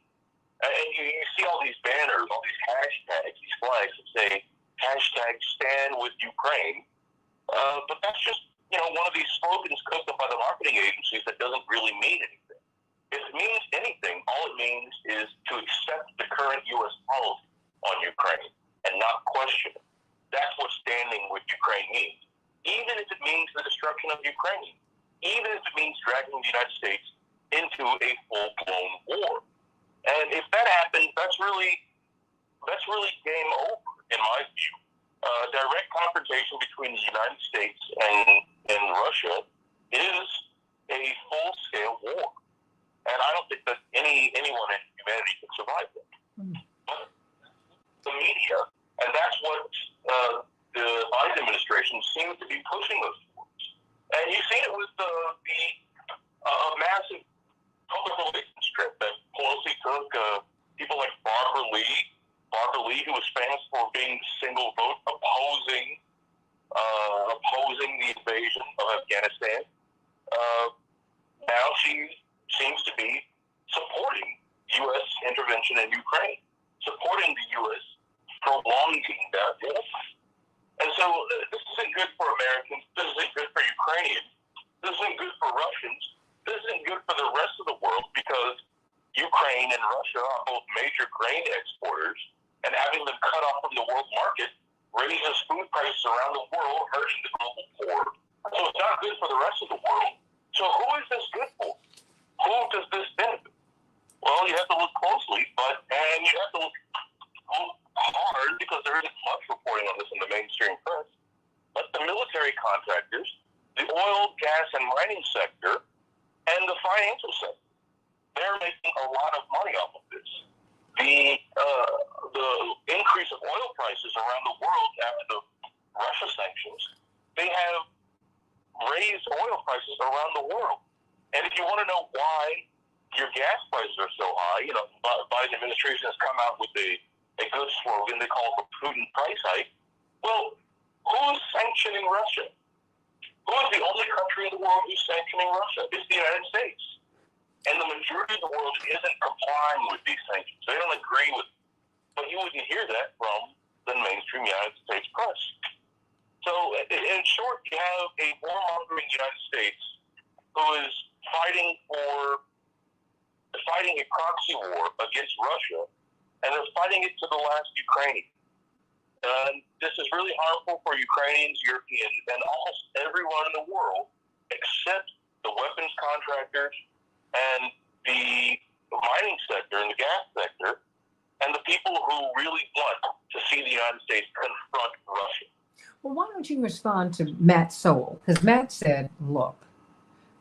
And you see all these banners, all these hashtags, these flags that say, #Stand with Ukraine. But that's just, one of these slogans cooked up by the marketing agencies that doesn't really mean anything. If it means anything, all it means is to accept the current U.S. policy on Ukraine and not question it. That's what standing with Ukraine means. Even if it means the destruction of Ukraine, even if it means dragging the United States into a full-blown war. And if that happens, that's really game over, in my view. Direct confrontation between the United States and Russia is a full-scale war. And I don't think that anyone in humanity can survive that. But the media, and that's what the Biden administration seems to be pushing us towards. And you've seen it with the massive public relations trip that Pelosi took. People like Barbara Lee, who was famous for being single vote opposing the invasion of Afghanistan. Now she seems to be supporting U.S. intervention in Ukraine, supporting the U.S. prolonging that war. And so this isn't good for Americans. This isn't good for Ukrainians. This isn't good for Russians. This isn't good for the rest of the world because Ukraine and Russia are both major grain exporters, and having them cut off from the world market raises food prices around the world, hurting the global poor. So it's not good for the rest of the world. So who is this good for? Who does this benefit? Well, you have to look closely, and you have to look hard because there isn't much reporting on this in the mainstream press. But the military contractors, the oil, gas, and mining sector, and the financial sector, they're making a lot of money off of this. The increase of oil prices around the world after the Russia sanctions, they have raised oil prices around the world. And if you want to know why your gas prices are so high, you know, Biden administration has come out with a good slogan they call it the Putin price hike. Well, who's sanctioning Russia? Who is the only country in the world who's sanctioning Russia? It's the United States. And the majority of the world isn't complying with these sanctions. They don't agree with it. But you wouldn't hear that from the mainstream United States press. So, in short, you have a warmongering United States who is fighting a proxy war against Russia, and they're fighting it to the last Ukrainian. And this is really harmful for Ukrainians, Europeans, and almost everyone in the world except the weapons contractors and the mining sector and the gas sector, and the people who really want to see the United States confront Russia. Well, why don't you respond to Matt Sowell? Because Matt said, look,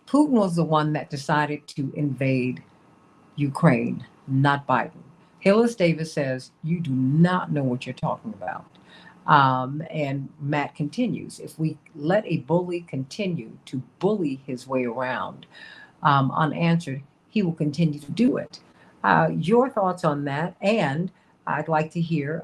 Putin was the one that decided to invade Ukraine, not Biden. Hillis Davis says, you do not know what you're talking about. And Matt continues, if we let a bully continue to bully his way around unanswered, he will continue to do it. Your thoughts on that? And I'd like to hear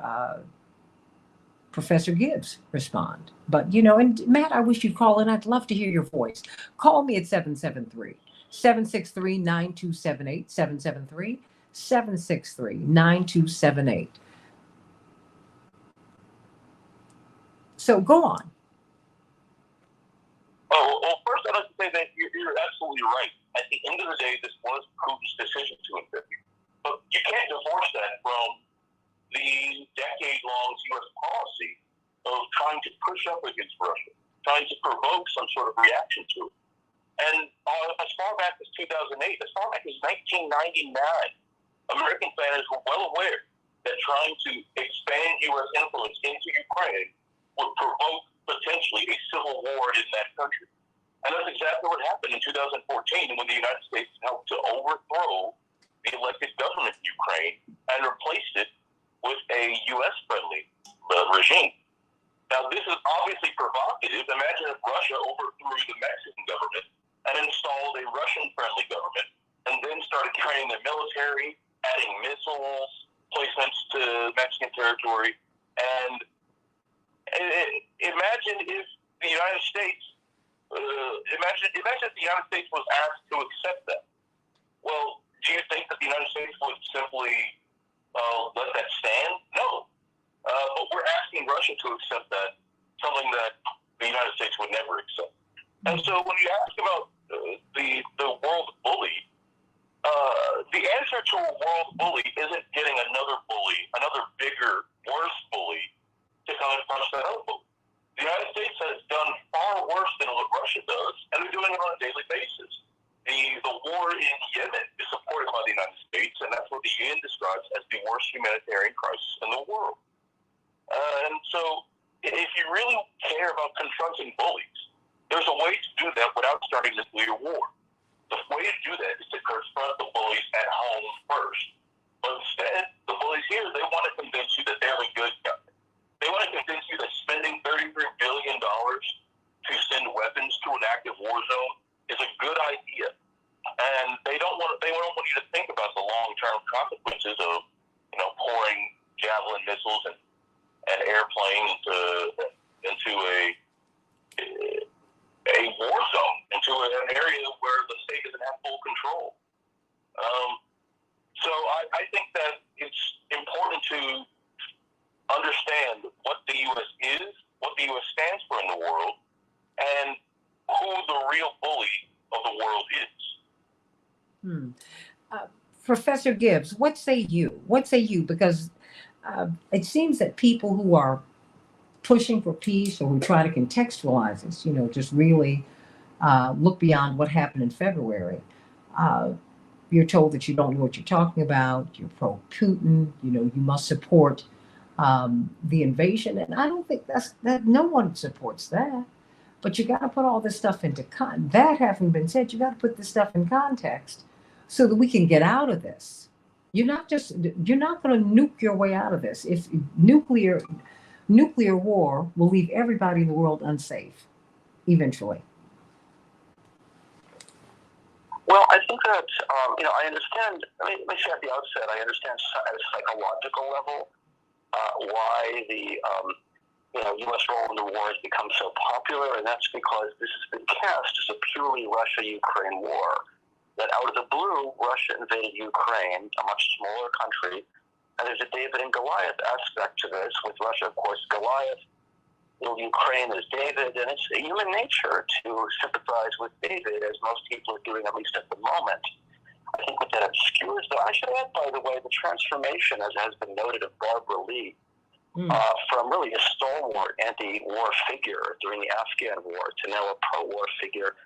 Professor Gibbs respond. But, you know, and Matt, I wish you'd call in. I'd love to hear your voice. Call me at 773-763-9278, 773-763-9278. So go on. Oh, well, first I'd like to say that you're absolutely right. At the end of the day, this was Putin's decision to invade. But you can't divorce that from the decade-long U.S. policy of trying to push up against Russia, trying to provoke some sort of reaction to it. And as far back as 2008, as far back as 1999, American planners were well aware that trying to expand U.S. influence into Ukraine would provoke potentially a civil war in that country. And that's exactly what happened in 2014 when the United States helped to overthrow the elected government in Ukraine and replaced it with a U.S.-friendly regime. Now, this is obviously provocative. Imagine if Russia overthrew the Mexican government and installed a Russian-friendly government and then started training the military, adding missiles, placements to Mexican territory. And imagine if the United States, imagine if the United States was asked to accept that. Well, do you think that the United States would simply let that stand? No. But we're asking Russia to accept that, something that the United States would never accept. And so when you ask about the world bully, the answer to a world bully isn't getting another bully, another bigger, worse bully, to come and punch that other bully. The United States has done far worse than what Russia does, and they're doing it on a daily basis. The war in Yemen is supported by the United States, and that's what the UN describes as the worst humanitarian crisis in the world. And so if you really care about confronting bullies, there's a way to do that without starting a nuclear war. The way to do that is to confront the bullies at home first. But instead, the bullies here, they want to convince you that they're the good guy. They want to convince you that consequences of, pouring javelin missiles and airplanes into a war zone, into an area where the state doesn't have full control. So I think that it's important to understand what the U.S. is, what the U.S. stands for in the world, and who the real bully of the world is. Professor Gibbs, what say you? What say you? Because it seems that people who are pushing for peace or who try to contextualize this, just really look beyond what happened in February. You're told that you don't know what you're talking about. You're pro-Putin. You must support the invasion. And I don't think that no one supports that. But you got to put all this stuff into that having been said, you got to put this stuff in context so that we can get out of this. You're not going to nuke your way out of this. If nuclear war will leave everybody in the world unsafe eventually. Well, I think that, I understand, let me say at the outset, I understand at a psychological level why the, U.S. role in the war has become so popular, and that's because this has been cast as a purely Russia-Ukraine war. That out of the blue, Russia invaded Ukraine, a much smaller country, and there's a David and Goliath aspect to this, with Russia, of course, Goliath, Ukraine is David, and it's human nature to sympathize with David, as most people are doing, at least at the moment. I think what that obscures, though, I should add, by the way, the transformation, as has been noted, of Barbara Lee, from really a stalwart anti-war figure during the Afghan war to now a pro-war figure,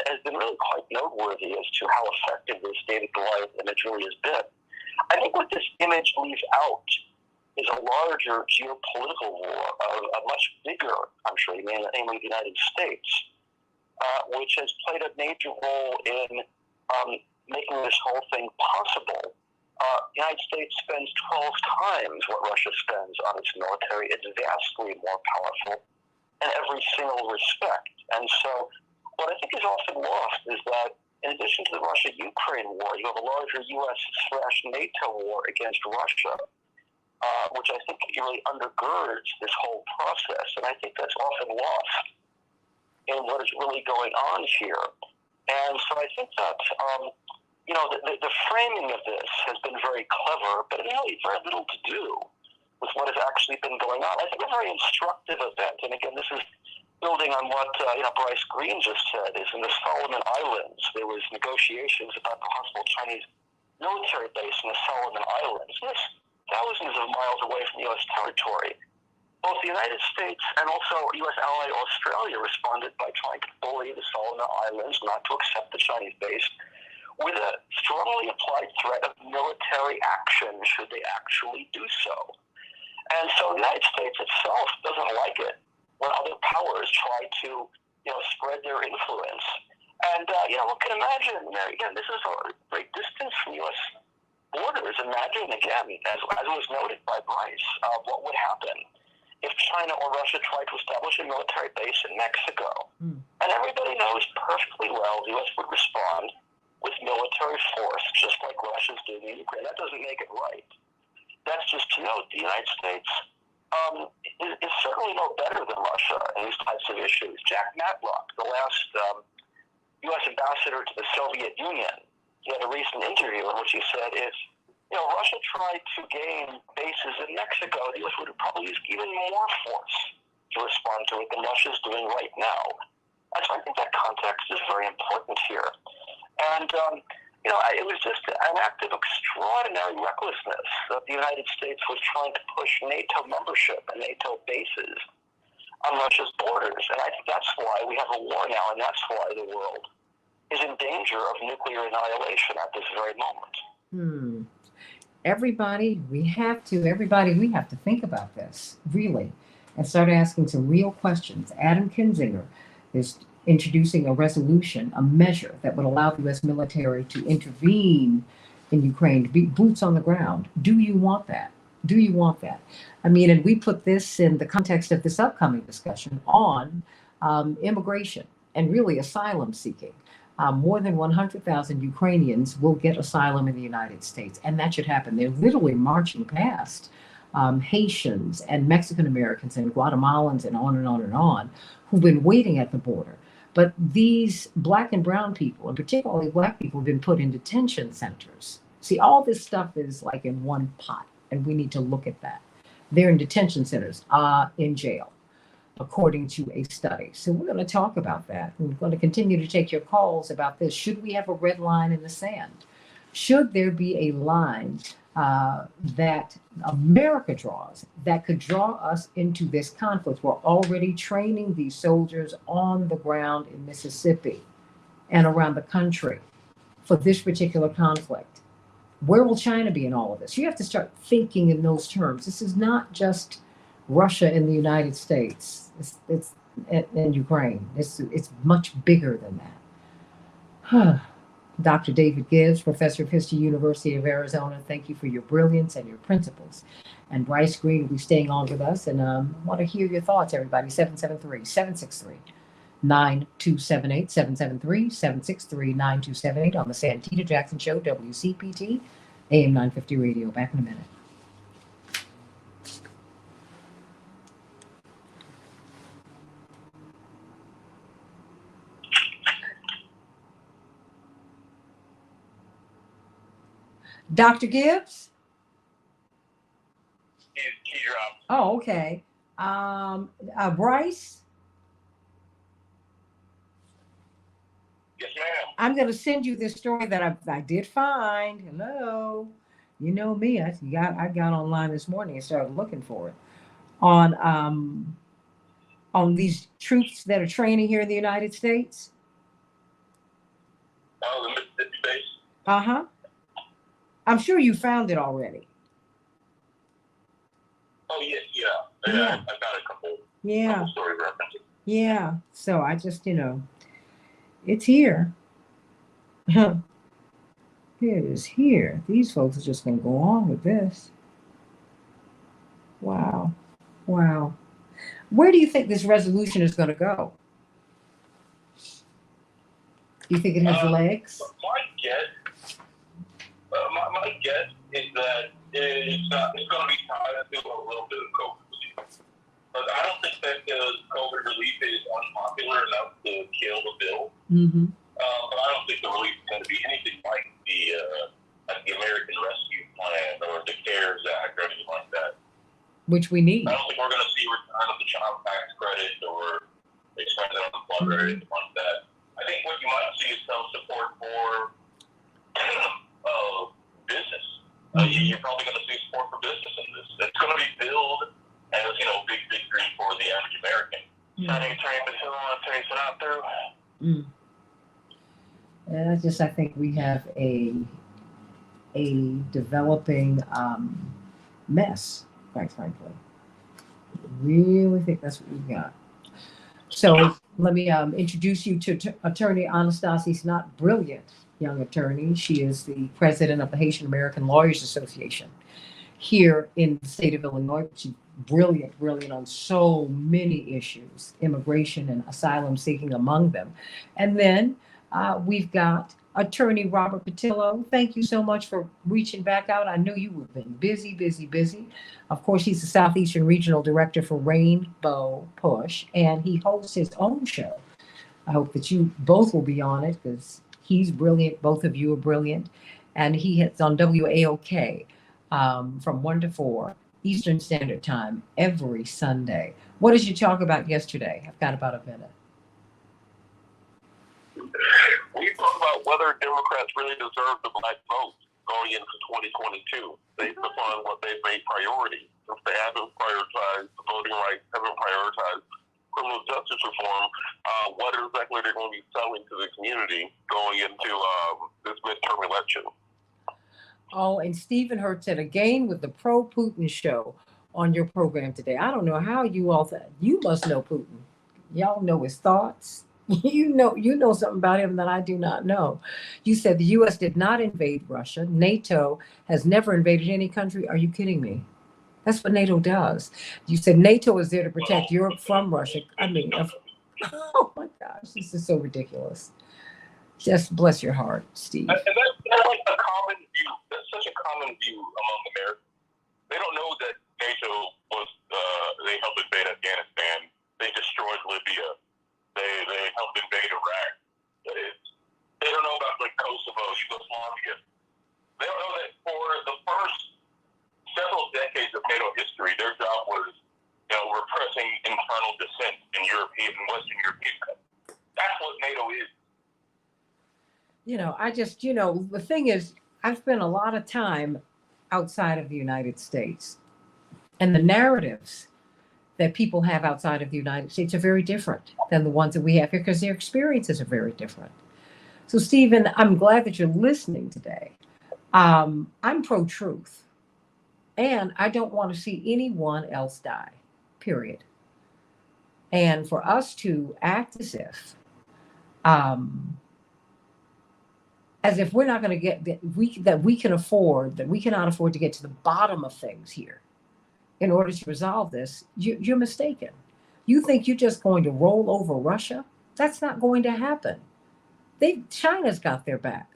has been really quite noteworthy as to how effective this David Goliath image really has been. I think what this image leaves out is a larger geopolitical war of a much bigger country, namely the United States, which has played a major role in making this whole thing possible. The United States spends 12 times what Russia spends on its military. It's vastly more powerful in every single respect. And so what I think is often lost is that in addition to the Russia-Ukraine war, you have a larger U.S./NATO war against Russia, which I think really undergirds this whole process. And I think that's often lost in what is really going on here. And so I think that, the framing of this has been very clever, but really very little to do with what has actually been going on. I think a very instructive event, and again, this is building on what Bryce Green just said, is in the Solomon Islands, there was negotiations about the possible Chinese military base in the Solomon Islands. This thousands of miles away from U.S. territory. Both the United States and also U.S. ally Australia responded by trying to bully the Solomon Islands not to accept the Chinese base, with a strongly implied threat of military action should they actually do so. And so the United States itself doesn't like it when other powers try to, spread their influence. And, one can imagine, again, this is a great distance from U.S. borders. Imagine, again, as was noted by Bryce, what would happen if China or Russia tried to establish a military base in Mexico. And everybody knows perfectly well the U.S. would respond with military force, just like Russia's doing in Ukraine. That doesn't make it right. That's just to note the United States is certainly no better than Russia in these types of issues. Jack Matlock, the last U.S. ambassador to the Soviet Union, he had a recent interview in which he said if Russia tried to gain bases in Mexico, the U.S. would probably use even more force to respond to it than Russia's doing right now. And so I think that context is very important here. And, it was just an act of extraordinary recklessness that the United States was trying to push NATO membership and NATO bases on Russia's borders. And I think that's why we have a war now, and that's why the world is in danger of nuclear annihilation at this very moment. Everybody, we have to think about this, really, and start asking some real questions. Adam Kinzinger is introducing a resolution, a measure that would allow the U.S. military to intervene in Ukraine, to be boots on the ground. Do you want that? Do you want that? I mean, and we put this in the context of this upcoming discussion on immigration and really asylum seeking. more than 100,000 Ukrainians will get asylum in the United States. And that should happen. They're literally marching past Haitians and Mexican Americans and Guatemalans and on and on and on who've been waiting at the border. But these Black and brown people, and particularly Black people, have been put in detention centers. See, all this stuff is like in one pot, and we need to look at that. They're in detention centers, in jail, according to a study. So we're going to talk about that. We're going to continue to take your calls about this. Should we have a red line in the sand? Should there be a line that America draws that could draw us into this conflict? We're already training these soldiers on the ground in Mississippi and around the country for this particular conflict. Where will China be in all of this? You have to start thinking in those terms. This is not just Russia and the United States. It's and Ukraine. It's much bigger than that. Dr. David Gibbs, Professor of History, University of Arizona, thank you for your brilliance and your principles. And Bryce Green will be staying on with us. And I want to hear your thoughts, everybody. 773-763-9278, 773-763-9278 on the Santita Jackson Show, WCPT, AM 950 Radio. Back in a minute. Dr. Gibbs? He dropped. Oh, okay. Bryce? Yes, ma'am. I'm going to send you this story that I did find. Hello. You know me. I got online this morning and started looking for it. On these troops that are training here in the United States. Oh, the Mississippi base? Uh-huh. I'm sure you found it already. Oh, yes, yeah. Yeah. I got a couple Yeah. story references. Yeah. So I just, it's here. It is here. These folks are just going to go on with this. Wow. Wow. Where do you think this resolution is going to go? Do you think it has legs? My guess is that it's going to be tied to a little bit of COVID relief. But I don't think that the COVID relief is unpopular enough to kill the bill. Mm-hmm. But I don't think the relief is going to be anything like the American Rescue Plan or the CARES Act or anything like that. Which we need. I don't think we're going to see a return of the child tax credit or extended unemployment or anything like that. I think what you might see is some support for business. You're probably going to see support for business in this. It's going to be billed as, big victory for the average American. Signing attorney Basile, attorney Santita. And I think we have a developing mess, quite frankly. Really think that's what we got. So let me introduce you to Attorney Anastasia Snot, brilliant young attorney. She is the president of the Haitian American Lawyers Association here in the state of Illinois. She's brilliant on so many issues, immigration and asylum seeking among them. And then we've got Attorney Robert Patillo. Thank you so much for reaching back out. I know you have been busy. Of course, he's the Southeastern Regional Director for Rainbow Push, and he hosts his own show. I hope that you both will be on it because he's brilliant. Both of you are brilliant. And he hits on WAOK from 1 to 4 Eastern Standard Time every Sunday. What did you talk about yesterday? I've got about a minute. We talk about whether Democrats really deserve the black vote going into 2022 based upon what they've made priority. If they haven't prioritized voting rights, haven't prioritized criminal justice reform, what exactly they're going to be selling to the community going into this midterm election. Oh, and Stephen Hurt said again with the pro-Putin show on your program today. I don't know how you all thought. You must know Putin. Y'all know his thoughts. You know something about him that I do not know. You said the U.S. did not invade Russia. NATO has never invaded any country. Are you kidding me? That's what NATO does. You said NATO is there to protect Europe from Russia. I mean, oh my gosh, this is so ridiculous. Just bless your heart, Steve. And that's like a common view. That's such a common view among Americans. They don't know that NATO was, they helped invade Afghanistan. They destroyed Libya. They helped invade Iraq. They don't know about like Kosovo, Yugoslavia. They don't know that for the first several decades of NATO history, their job was, repressing internal dissent in European and Western European countries. That's what NATO is. The thing is, I've spent a lot of time outside of the United States, and the narratives that people have outside of the United States are very different than the ones that we have here because their experiences are very different. So, Stephen, I'm glad that you're listening today. I'm pro-truth, and I don't want to see anyone else die, period. And for us to act as if we're not going to get that we cannot afford to get to the bottom of things here in order to resolve this, you're mistaken. You think you're just going to roll over Russia? That's not going to happen. China's got their back.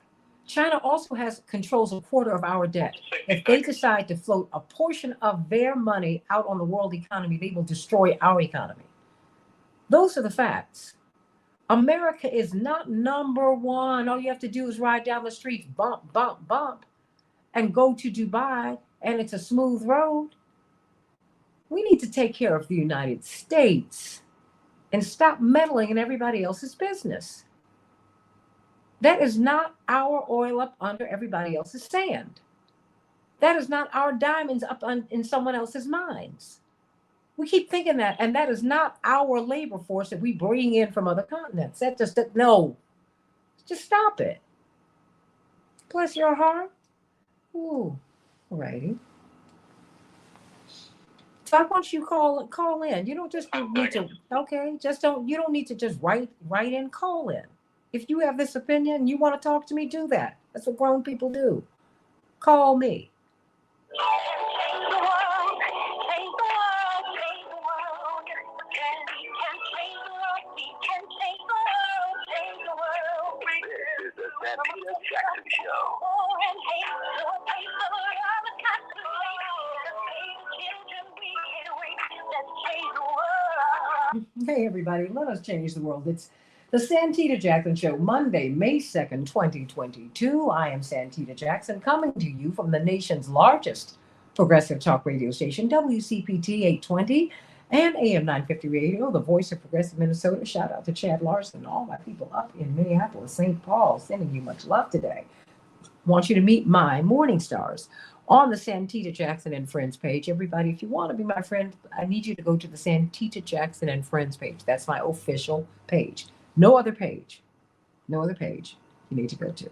China also controls a quarter of our debt. If they decide to float a portion of their money out on the world economy, they will destroy our economy. Those are the facts. America is not number one. All you have to do is ride down the streets, bump, bump, bump, and go to Dubai, and it's a smooth road. We need to take care of the United States and stop meddling in everybody else's business. That is not our oil up under everybody else's sand. That is not our diamonds up in someone else's mines. We keep thinking that, and that is not our labor force that we bring in from other continents. No. Just stop it. Bless your heart. Ooh, all righty. So I want you to call in. You don't just need to, okay? You don't need to just write in, call in. If you have this opinion and you want to talk to me, do that. That's what grown people do. Call me. This is the Santita Jackson Show. Hey, everybody, let us change the world. It's the Santita Jackson Show, Monday, May 2nd, 2022. I am Santita Jackson, coming to you from the nation's largest progressive talk radio station, WCPT 820 and AM 950 Radio, the voice of progressive Minnesota. Shout out to Chad Larson and all my people up in Minneapolis, St. Paul, sending you much love today. Want you to meet my morning stars on the Santita Jackson and Friends page. Everybody, if you want to be my friend, I need you to go to the Santita Jackson and Friends page. That's my official page. No other page you need to go to.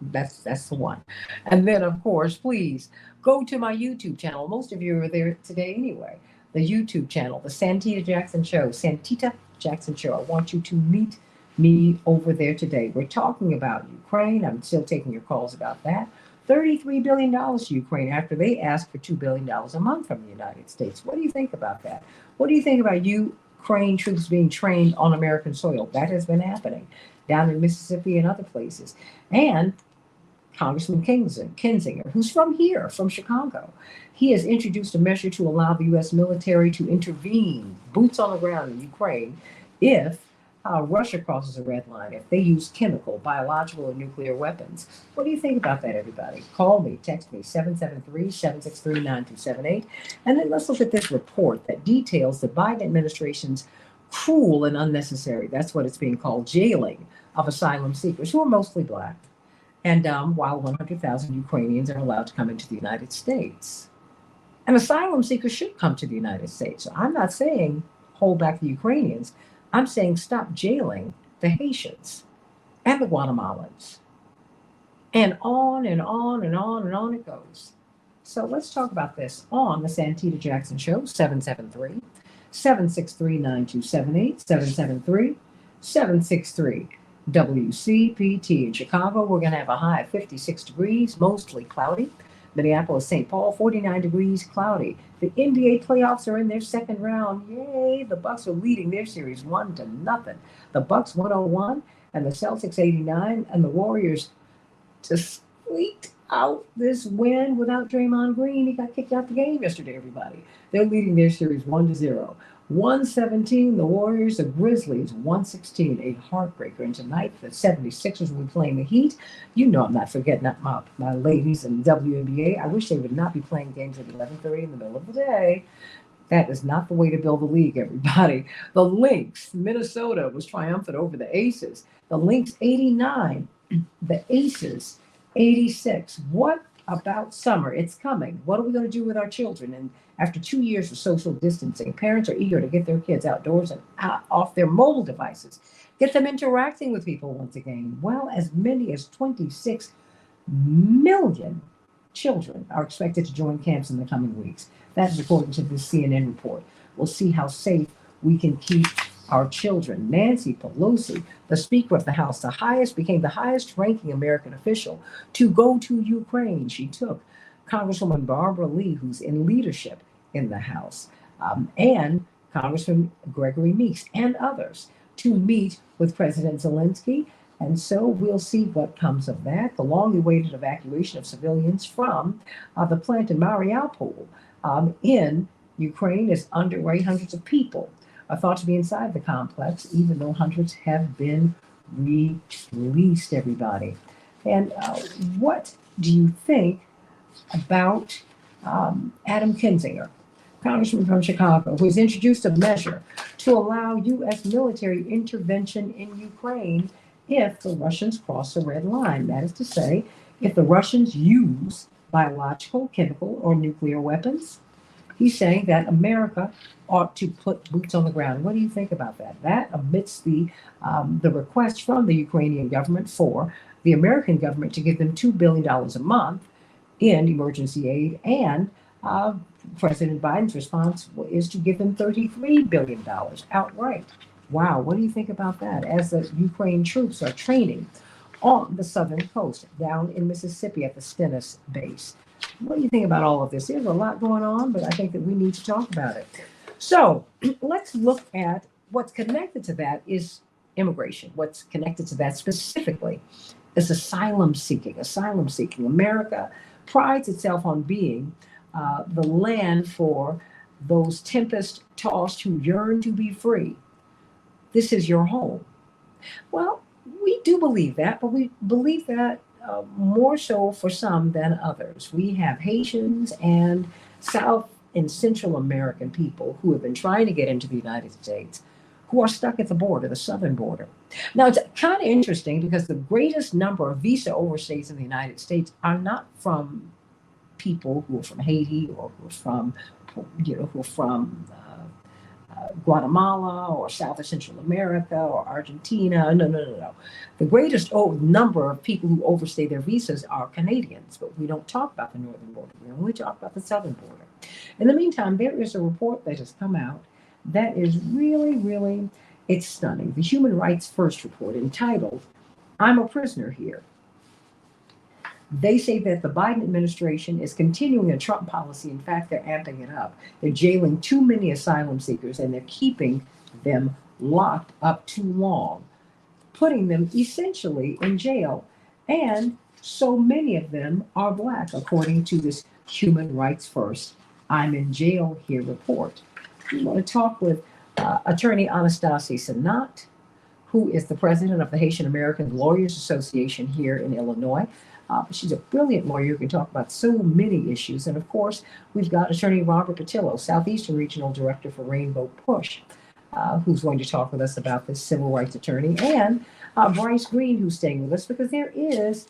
That's the one. And then, of course, please go to my YouTube channel. Most of you are there today anyway. The YouTube channel, the Santita Jackson Show, Santita Jackson Show. I want you to meet me over there today. We're talking about Ukraine. I'm still taking your calls about that. $33 billion to Ukraine after they asked for $2 billion a month from the United States. What do you think about that? What do you think about Ukraine troops being trained on American soil? That has been happening down in Mississippi and other places. And Congressman Kinzinger, who's from here, from Chicago, he has introduced a measure to allow the U.S. military to intervene, boots on the ground in Ukraine, if Russia crosses a red line, if they use chemical, biological, or nuclear weapons. What do you think about that, everybody? Call me, text me, 773-763-9278. And then let's look at this report that details the Biden administration's cruel and unnecessary, that's what it's being called, jailing of asylum seekers who are mostly Black. And while 100,000 Ukrainians are allowed to come into the United States. And asylum seekers should come to the United States. So I'm not saying hold back the Ukrainians. I'm saying stop jailing the Haitians and the Guatemalans. And on and on and on and on it goes. So let's talk about this on the Santita Jackson Show, 773-763-9278, 773-763. WCPT. In Chicago, we're going to have a high of 56 degrees, mostly cloudy. Minneapolis, St. Paul, 49 degrees, cloudy. The NBA playoffs are in their second round. Yay! The Bucks are leading their series 1-0. The Bucks 101 and the Celtics 89, and the Warriors just squeaked out this win without Draymond Green. He got kicked out the game yesterday, everybody. They're leading their series 1-0. 117, the Warriors, the Grizzlies, 116, a heartbreaker. And tonight, the 76ers will be playing the Heat. You know I'm not forgetting my ladies in WNBA. I wish they would not be playing games at 11:30 in the middle of the day. That is not the way to build a league, everybody. The Lynx, Minnesota, was triumphant over the Aces. The Lynx 89, the Aces 86. What about summer? It's coming. What are we going to do with our children? And after 2 years of social distancing, parents are eager to get their kids outdoors and off their mobile devices, get them interacting with people once again. Well, as many as 26 million children are expected to join camps in the coming weeks. That is according to this CNN report. We'll see how safe we can keep our children. Nancy Pelosi, the Speaker of the House, became the highest ranking American official to go to Ukraine. She took Congresswoman Barbara Lee, who's in leadership in the House, and Congressman Gregory Meeks and others to meet with President Zelensky. And so we'll see what comes of that. The long-awaited evacuation of civilians from the plant in Mariupol in Ukraine is underway. Hundreds of people are thought to be inside the complex, even though hundreds have been released, everybody. And what do you think about Adam Kinzinger, Congressman from Chicago, who has introduced a measure to allow U.S. military intervention in Ukraine if the Russians cross the red line? That is to say, if the Russians use biological, chemical, or nuclear weapons. He's saying that America ought to put boots on the ground. What do you think about that? That amidst the request from the Ukrainian government for the American government to give them $2 billion a month in emergency aid, and President Biden's response is to give them $33 billion outright. Wow, what do you think about that? As the Ukraine troops are training on the southern coast, down in Mississippi at the Stennis base. What do you think about all of this? There's a lot going on, but I think that we need to talk about it. So let's look at what's connected to that is immigration. What's connected to that specifically is asylum seeking. Asylum seeking. America prides itself on being the land for those tempest-tossed who yearn to be free. This is your home. Well, we do believe that, but we believe that more so for some than others. We have Haitians and South and Central American people who have been trying to get into the United States, who are stuck at the border, the southern border. Now, it's kind of interesting because the greatest number of visa overstays in the United States are not from people who are from Haiti or who are from Guatemala or South or Central America or Argentina. No. The greatest number of people who overstay their visas are Canadians, but we don't talk about the northern border. We only talk about the southern border. In the meantime, there is a report that has come out that is really, it's stunning. The Human Rights First report entitled, "I'm a Prisoner Here." They say that the Biden administration is continuing a Trump policy. In fact, they're amping it up. They're jailing too many asylum seekers and they're keeping them locked up too long, putting them essentially in jail. And so many of them are Black, according to this Human Rights First, "I'm in jail here" report. We want to talk with attorney Anastasia Sanat, who is the president of the Haitian American Lawyers Association here in Illinois. She's a brilliant lawyer who can talk about so many issues. And of course, we've got attorney Robert Patillo, Southeastern Regional Director for Rainbow Push, who's going to talk with us about this civil rights attorney, and Bryce Green, who's staying with us because there is,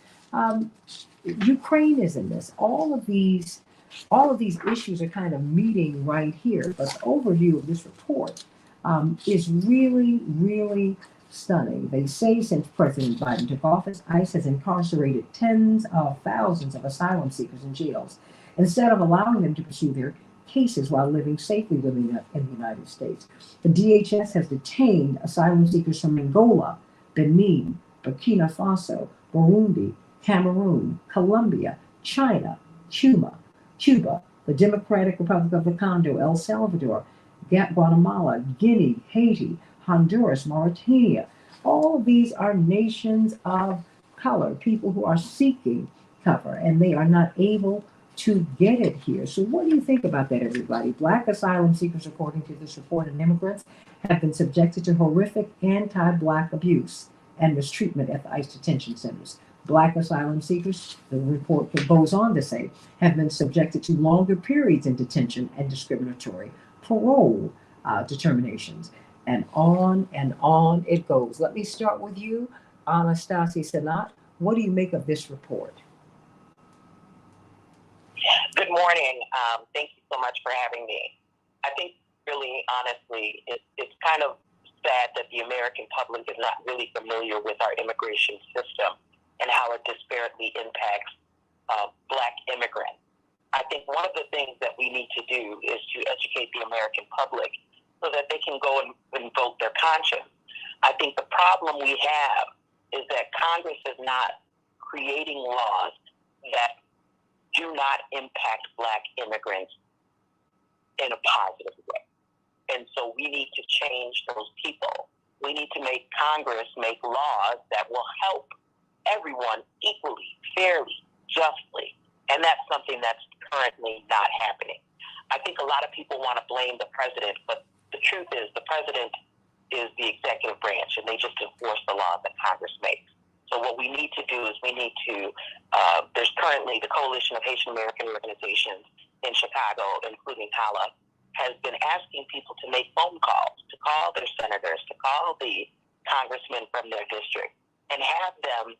Ukraine is in this. All of these issues are kind of meeting right here. But the overview of this report is really stunning. They say since President Biden took office, ICE has incarcerated tens of thousands of asylum seekers in jails instead of allowing them to pursue their cases while living safely in the United States. The DHS has detained asylum seekers from Angola, Benin, Burkina Faso, Burundi, Cameroon, Colombia, China, Cuba, the Democratic Republic of the Congo, El Salvador, Guatemala, Guinea, Haiti, Honduras, Mauritania, All these are nations of color, people who are seeking cover, and they are not able to get it here. So, what do you think about that, everybody? Black asylum seekers, according to this report, and immigrants have been subjected to horrific anti Black abuse and mistreatment at the ICE detention centers. Black asylum seekers, the report goes on to say, have been subjected to longer periods in detention and discriminatory parole determinations. And on it goes. Let me start with you, Anastasia Senat. What do you make of this report? Good morning. Thank you so much for having me. I think, really, honestly, it's kind of sad that the American public is not really familiar with our immigration system and how it disparately impacts Black immigrants. I think one of the things that we need to do is to educate the American public so that they can go and vote their conscience. I think the problem we have is that Congress is not creating laws that do not impact Black immigrants in a positive way. And so we need to change those people. We need to make Congress make laws that will help everyone equally, fairly, justly. And that's something that's currently not happening. I think a lot of people want to blame the president, but the truth is the president is the executive branch, and they just enforce the laws that Congress makes. So what we need to do is we need to, there's currently the Coalition of Haitian American Organizations in Chicago, including HALA, has been asking people to make phone calls, to call their senators, to call the congressmen from their district, and have them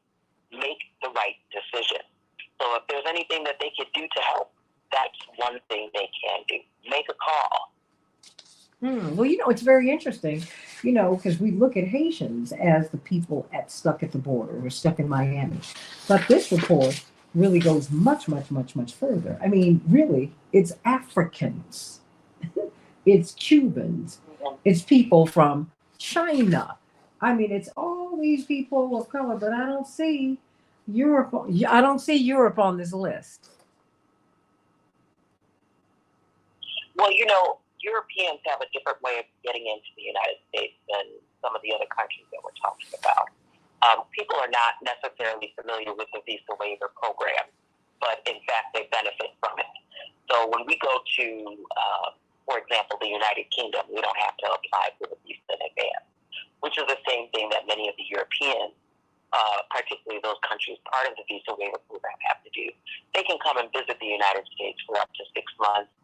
make the right decision. So if there's anything that they could do to help, that's one thing they can do. Make a call. Well, it's very interesting, because we look at Haitians as the people stuck at the border or stuck in Miami. But this report really goes much, much, much, much further. I mean, really, it's Africans, it's Cubans, it's people from China. I mean, it's all these people of color, but I don't see Europe. I don't see Europe on this list. Well, Europeans have a different way of getting into the United States than some of the other countries that we're talking about. People are not necessarily familiar with the visa waiver program, but in fact, they benefit from it. So when we go to, for example, the United Kingdom, we don't have to apply for the visa in advance, which is the same thing that many of the Europeans, particularly those countries part of the visa waiver program, have to do. They can come and visit the United States for up to 6 months,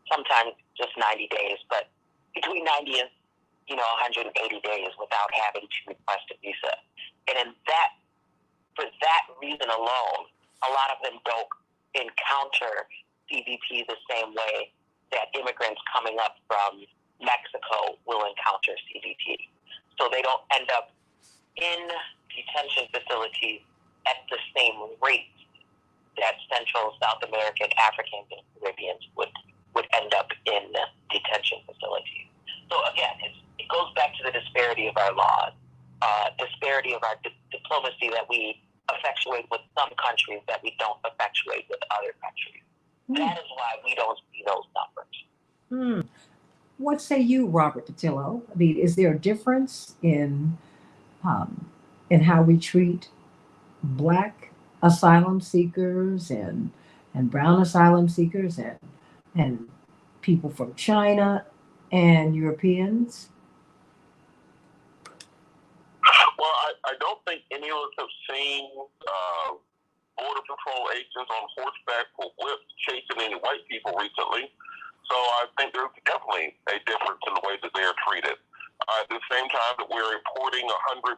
sometimes just 90 days, but between 90 and 180 days without having to request a visa. And for that reason alone, a lot of them don't encounter CBP the same way that immigrants coming up from Mexico will encounter CBP. So they don't end up in detention facilities at the same rate that Central, South American, Africans, and Caribbeans would end up in detention facilities. So again, it goes back to the disparity of our laws, disparity of our diplomacy that we effectuate with some countries that we don't effectuate with other countries. That is why we don't see those numbers. What say you, Robert Patillo? I mean, is there a difference in how we treat Black asylum seekers and brown asylum seekers and people from China and Europeans? Well, I don't think any of us have seen Border Patrol agents on horseback or whips chasing any white people recently. So I think there's definitely a difference in the way that they are treated. At the same time that we're importing 100,000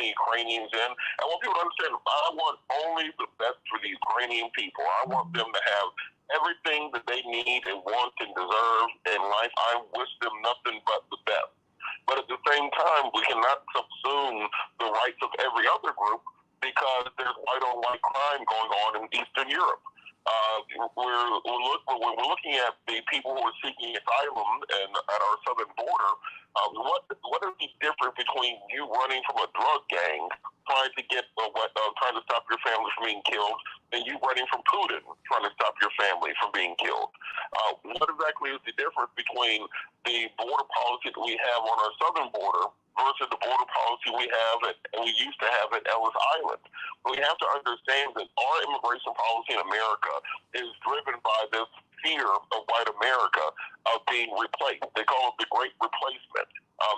Ukrainians in, I want people to understand, I want only the best for the Ukrainian people. I want them to have everything that they need and want and deserve in life. I wish them nothing but the best. But at the same time, we cannot subsume the rights of every other group because there's white-on-white crime going on in Eastern Europe. We're looking at the people who are seeking asylum and at our southern border. What is the difference between you running from a drug gang trying to stop your family from being killed and you running from Putin trying to stop your family from being killed? What exactly is the difference between the border policy that we have on our southern border versus the border policy we have and we used to have at Ellis Island. We have to understand that our immigration policy in America is driven by this fear of white America of being replaced. They call it the Great Replacement.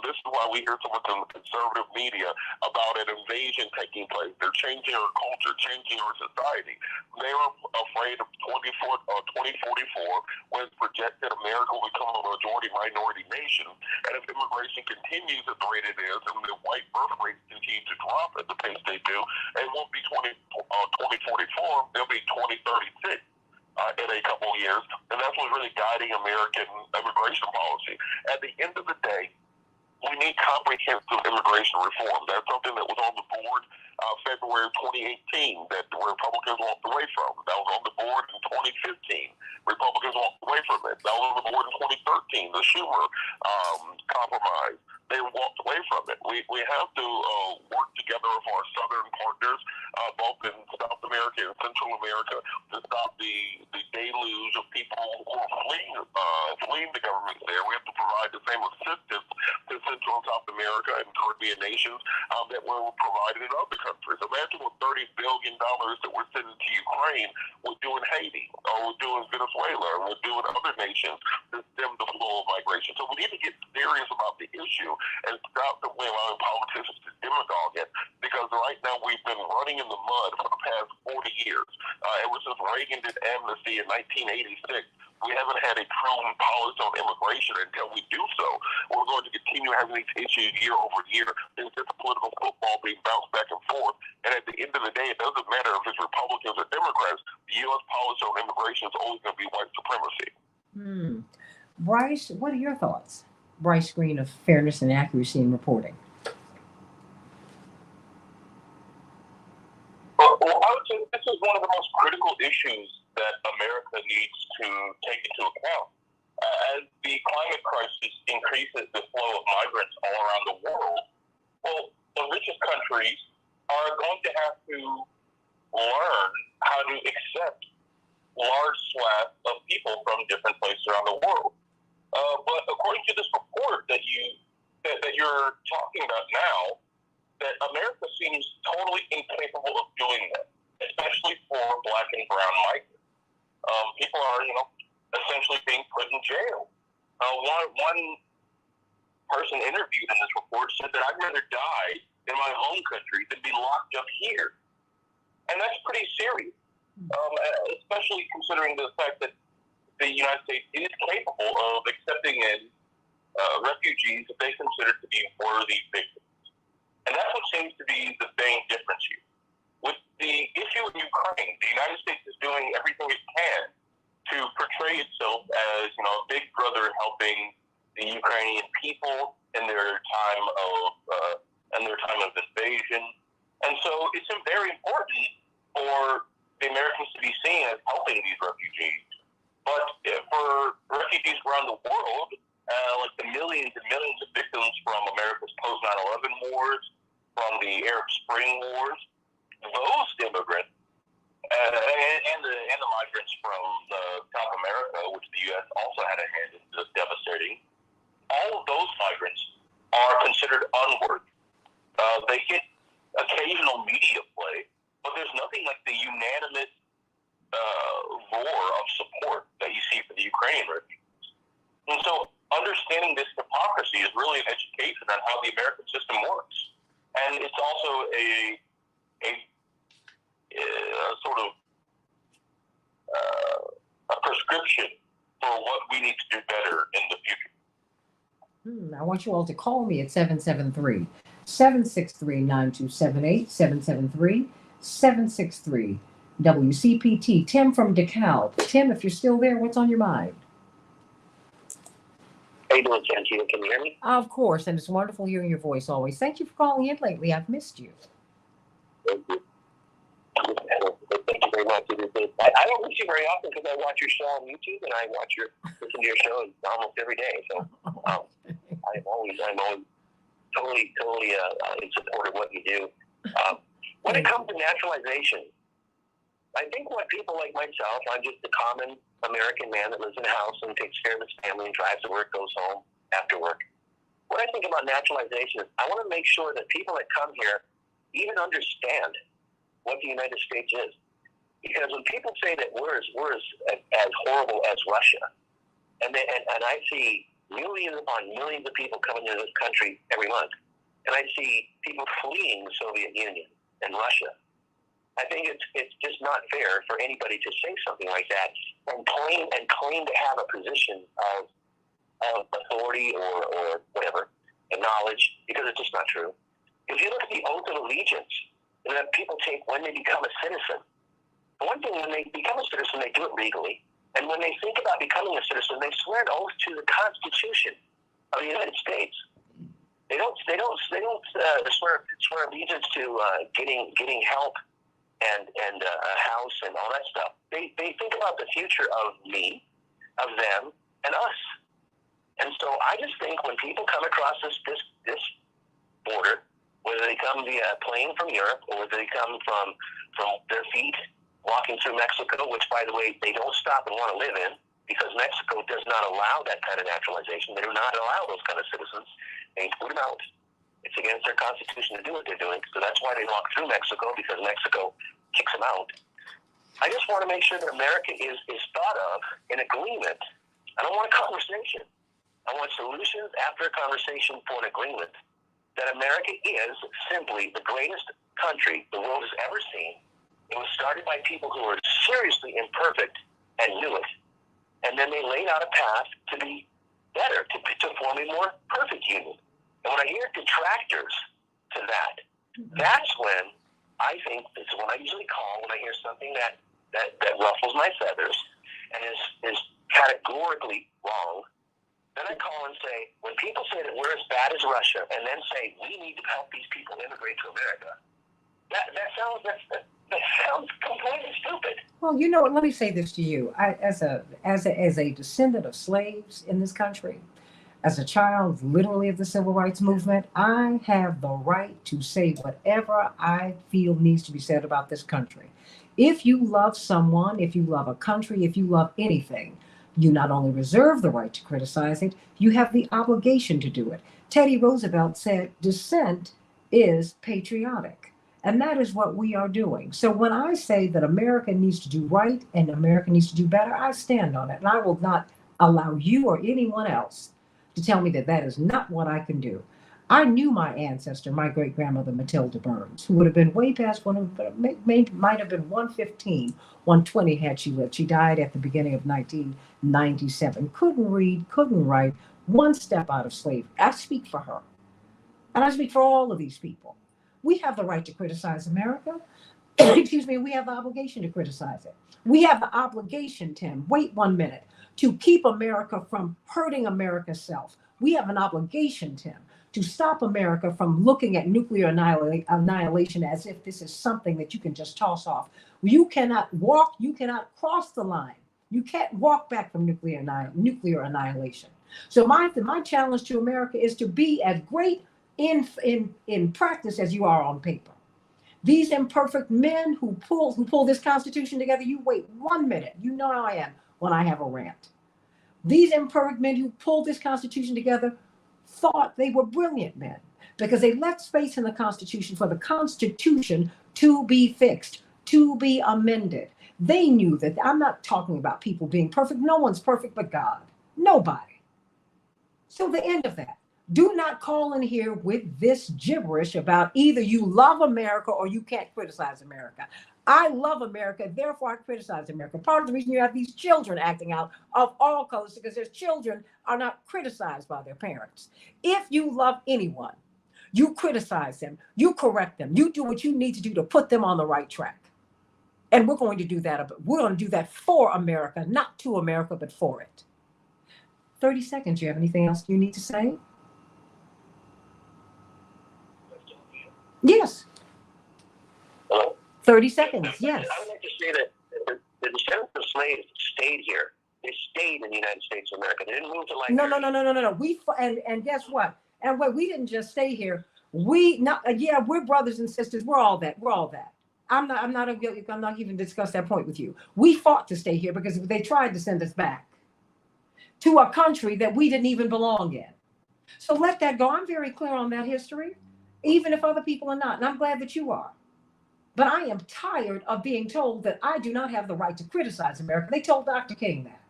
This is why we hear so much in the conservative media about an invasion taking place. They're changing our culture, changing our society. They are afraid of 2044 when it's projected America will become a majority-minority nation. And if immigration continues at the rate it is and the white birth rates continue to drop at the pace they do, it won't be 2044, it'll be 2036. In a couple of years, and that's what's really guiding American immigration policy. At the end of the day, we need comprehensive immigration reform. That's something that was on the board February 2018 that Republicans walked away from. That was on the board in 2015. Republicans walked away from it. That was on the board in 2013, the Schumer compromise. They walked away from it. We have to work together with our southern partners, both in South America and Central America, to stop the deluge of people who are fleeing the government there. We have to provide the same assistance to Central and South America and Caribbean nations that were provided in other countries. Imagine what $30 billion that we're sending to Ukraine would do in Haiti, or would do in Venezuela, or would do in other nations to stem the flow of migration. So we need to get serious about the issue and stop allowing politicians to demagogue it, because right now we've been running in the mud for the past 40 years. Ever since Reagan did amnesty in 1986, we haven't had a true policy on immigration. Until we do so, we're going to continue having these issues year over year. It's just a political football being bounced back and forth. And at the end of the day, it doesn't matter if it's Republicans or Democrats. The U.S. policy on immigration is always going to be white supremacy. Bryce, what are your thoughts? Bryce Green of Fairness and Accuracy in Reporting. Well, I would say this is one of the most critical issues that America needs to take into account. As the climate crisis increases the flow of migrants all around the world, well, the richest countries are going to have to learn how to accept large swaths of people from different places around the world. But according to this report that you're talking about now, that America seems totally incapable of doing that, especially for Black and brown migrants. People are, essentially being put in jail. One person interviewed in this report said that I'd rather die in my home country than be locked up here. And that's pretty serious, especially considering the fact that the United States is capable of accepting in refugees that they consider to be worthy victims. And that's what seems to be the main difference here. With the issue in Ukraine, the United States is doing everything it can to portray itself as, a big brother helping the Ukrainian people in their time of invasion. And so it's very important for the Americans to be seen as helping these refugees. But for refugees around the world, like the millions and millions of victims from America's post-9/11 wars, from the Arab Spring wars, those immigrants and the migrants from South America, which the U.S. also had a hand in devastating, all of those migrants are considered unworthy. They get occasional media play, but there's nothing like the unanimous roar of support that you see for the Ukrainian refugees. And so understanding this hypocrisy is really an education on how the American system works. And it's also a sort of a prescription for what we need to do better in the future. I want you all to call me at 773-763-9278, 773-763 WCPT. Tim from DeKalb. Tim, if you're still there, what's on your mind? How you doing, Santita? Can you hear me? Of course, and it's wonderful hearing your voice always. Thank you for calling in lately. I've missed you. Thank you. Thank you very much. I don't miss you very often because I watch your show on YouTube and I listen to your show almost every day. So I'm always totally in support of what you do. When it comes to naturalization, I think what people like myself, I'm just a common American man that lives in a house and takes care of his family and drives to work, goes home after work. what I think about naturalization is I want to make sure that people that come here even understand what the United States is. Because when people say that we're as horrible as Russia, and I see millions upon millions of people coming into this country every month, and I see people fleeing the Soviet Union and Russia, I think it's just not fair for anybody to say something like that and claim to have a position of authority or whatever, and knowledge, because it's just not true. If you look at the oath of allegiance that people take when they become a citizen, for one thing, when they become a citizen, they do it legally. And when they think about becoming a citizen, they swear an oath to the Constitution of the United States. They don't swear allegiance to getting help and a house and all that stuff. They think about the future of me, of them, and us. And so I just think when people come across this border, whether they come via plane from Europe or whether they come from their feet walking through Mexico, which, by the way, they don't stop and want to live in, because Mexico does not allow that kind of naturalization. They do not allow those kind of citizens. They boot them out. It's against their constitution to do what they're doing, so that's why they walk through Mexico, because Mexico kicks them out. I just want to make sure that America is thought of in agreement. I don't want a conversation. I want solutions after a conversation for an agreement that America is simply the greatest country the world has ever seen. It was started by people who were seriously imperfect and knew it. And then they laid out a path to be better, to form a more perfect union. And when I hear detractors to that, that's when I think, it's when I usually call, when I hear something that ruffles my feathers and is categorically wrong. Then I call and say, when people say that we're as bad as Russia, and then say we need to help these people immigrate to America, that sounds completely stupid. Well, you know, let me say this to you. As a descendant of slaves in this country, as a child literally of the civil rights movement, I have the right to say whatever I feel needs to be said about this country. If you love someone, if you love a country, if you love anything, you not only reserve the right to criticize it, you have the obligation to do it. Teddy Roosevelt said, dissent is patriotic. And that is what we are doing. So when I say that America needs to do right and America needs to do better, I stand on it. And I will not allow you or anyone else to tell me that that is not what I can do. I knew my ancestor, my great-grandmother, Matilda Burns, who would have been way past might have been 115, 120 had she lived. She died at the beginning of 1997. Couldn't read, couldn't write, one step out of slavery. I speak for her. And I speak for all of these people. We have the right to criticize America. Excuse me, we have the obligation to criticize it. We have the obligation, Tim, wait 1 minute, to keep America from hurting America's self. We have an obligation, Tim, to stop America from looking at nuclear annihilation as if this is something that you can just toss off. You cannot cross the line. You can't walk back from nuclear annihilation. So my challenge to America is to be as great in practice as you are on paper. These imperfect men who pull this Constitution together, you wait 1 minute. You know how I am when I have a rant. These imperfect men who pulled this Constitution together thought they were brilliant men because they left space in the Constitution for the Constitution to be fixed, to be amended. They knew that. I'm not talking about people being perfect. No one's perfect but God. Nobody. So the end of that. Do not call in here with this gibberish about either you love America or you can't criticize America. I love America, therefore I criticize America. Part of the reason you have these children acting out of all colors is because their children are not criticized by their parents. If you love anyone, you criticize them, you correct them, you do what you need to do to put them on the right track. And we're going to do that. We're going to do that for America, not to America, but for it. 30 seconds. Do you have anything else you need to say? Yes. 30 seconds, yes. I would like to say that the descendants of slaves stayed here. They stayed in the United States of America. They didn't move to Liberia. No. And guess what? And wait, we didn't just stay here. We're brothers and sisters. We're all that. I'm not even discuss that point with you. We fought to stay here because they tried to send us back to a country that we didn't even belong in. So let that go. I'm very clear on that history, even if other people are not. And I'm glad that you are. But I am tired of being told that I do not have the right to criticize America. They told Dr. King that.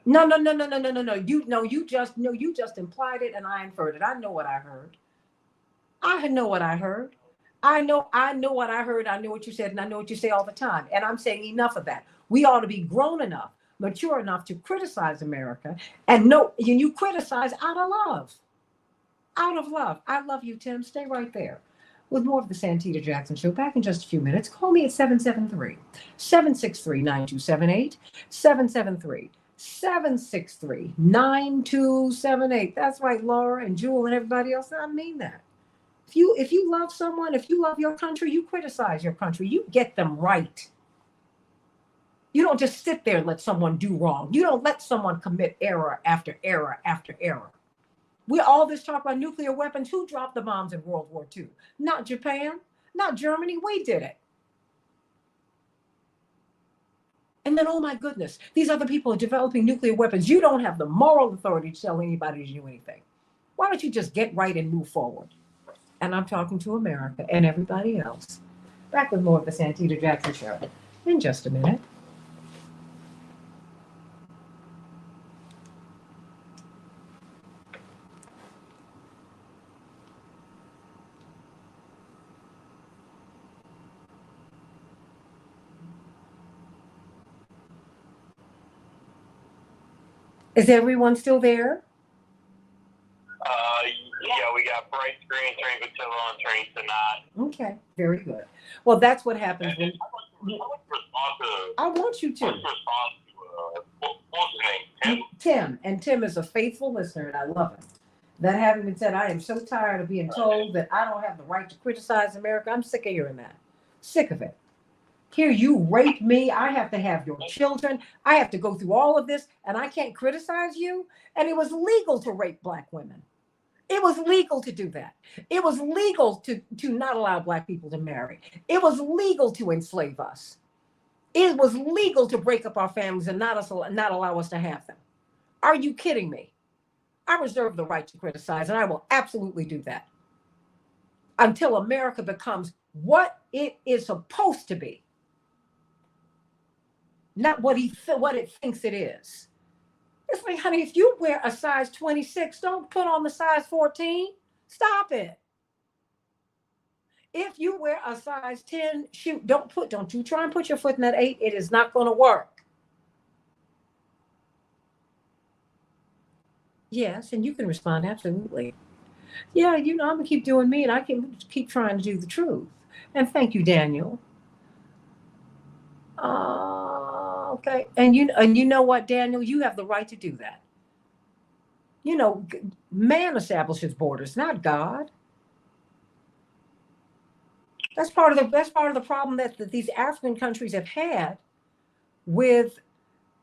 No, no, no, no, no, no, no, no. You just implied it and I inferred it. I know what I heard. I know what I heard. I know what I heard. I know what you said, and I know what you say all the time. And I'm saying enough of that. We ought to be grown enough, mature enough to criticize America. And no, you criticize out of love. Out of love. I love you, Tim. Stay right there. With more of the Santita Jackson Show back in just a few minutes. Call me at 773-763-9278. 773-763-9278. That's right, Laura and Jewel and everybody else. I mean that. If you love someone, if you love your country, you criticize your country. You get them right. You don't just sit there and let someone do wrong. You don't let someone commit error after error after error. We all this talk about nuclear weapons. Who dropped the bombs in World War II? Not Japan, not Germany. We did it. And then, oh my goodness, these other people are developing nuclear weapons. You don't have the moral authority to tell anybody to do anything. Why don't you just get right and move forward? And I'm talking to America and everybody else. Back with more of the Santita Jackson Show in just a minute. Is everyone still there? Yeah, we got bright screen, turning Patilla, and turning to not. Okay, very good. Well, that's what happens when. I want to respond to. I want you to. Respond to what's his name? Tim. And Tim is a faithful listener, and I love him. That having been said, I am so tired of being told that I don't have the right to criticize America. I'm sick of hearing that. Sick of it. Here, you rape me. I have to have your children. I have to go through all of this, and I can't criticize you. And it was legal to rape Black women. It was legal to do that. It was legal to not allow Black people to marry. It was legal to enslave us. It was legal to break up our families and not allow us to have them. Are you kidding me? I reserve the right to criticize, and I will absolutely do that until America becomes what it is supposed to be, not what it thinks it is. It's like, honey, if you wear a size 26, don't put on the size 14. Stop it. If you wear a size 10 shoe, don't you try and put your foot in that 8. It is not going to work. Yes, and you can respond absolutely. Yeah, I'm gonna keep doing me, and I can keep trying to do the truth. And thank you, Daniel. Okay, and you know what, Daniel, you have the right to do that. Man establishes borders, not God. That's part of the problem that these African countries have had with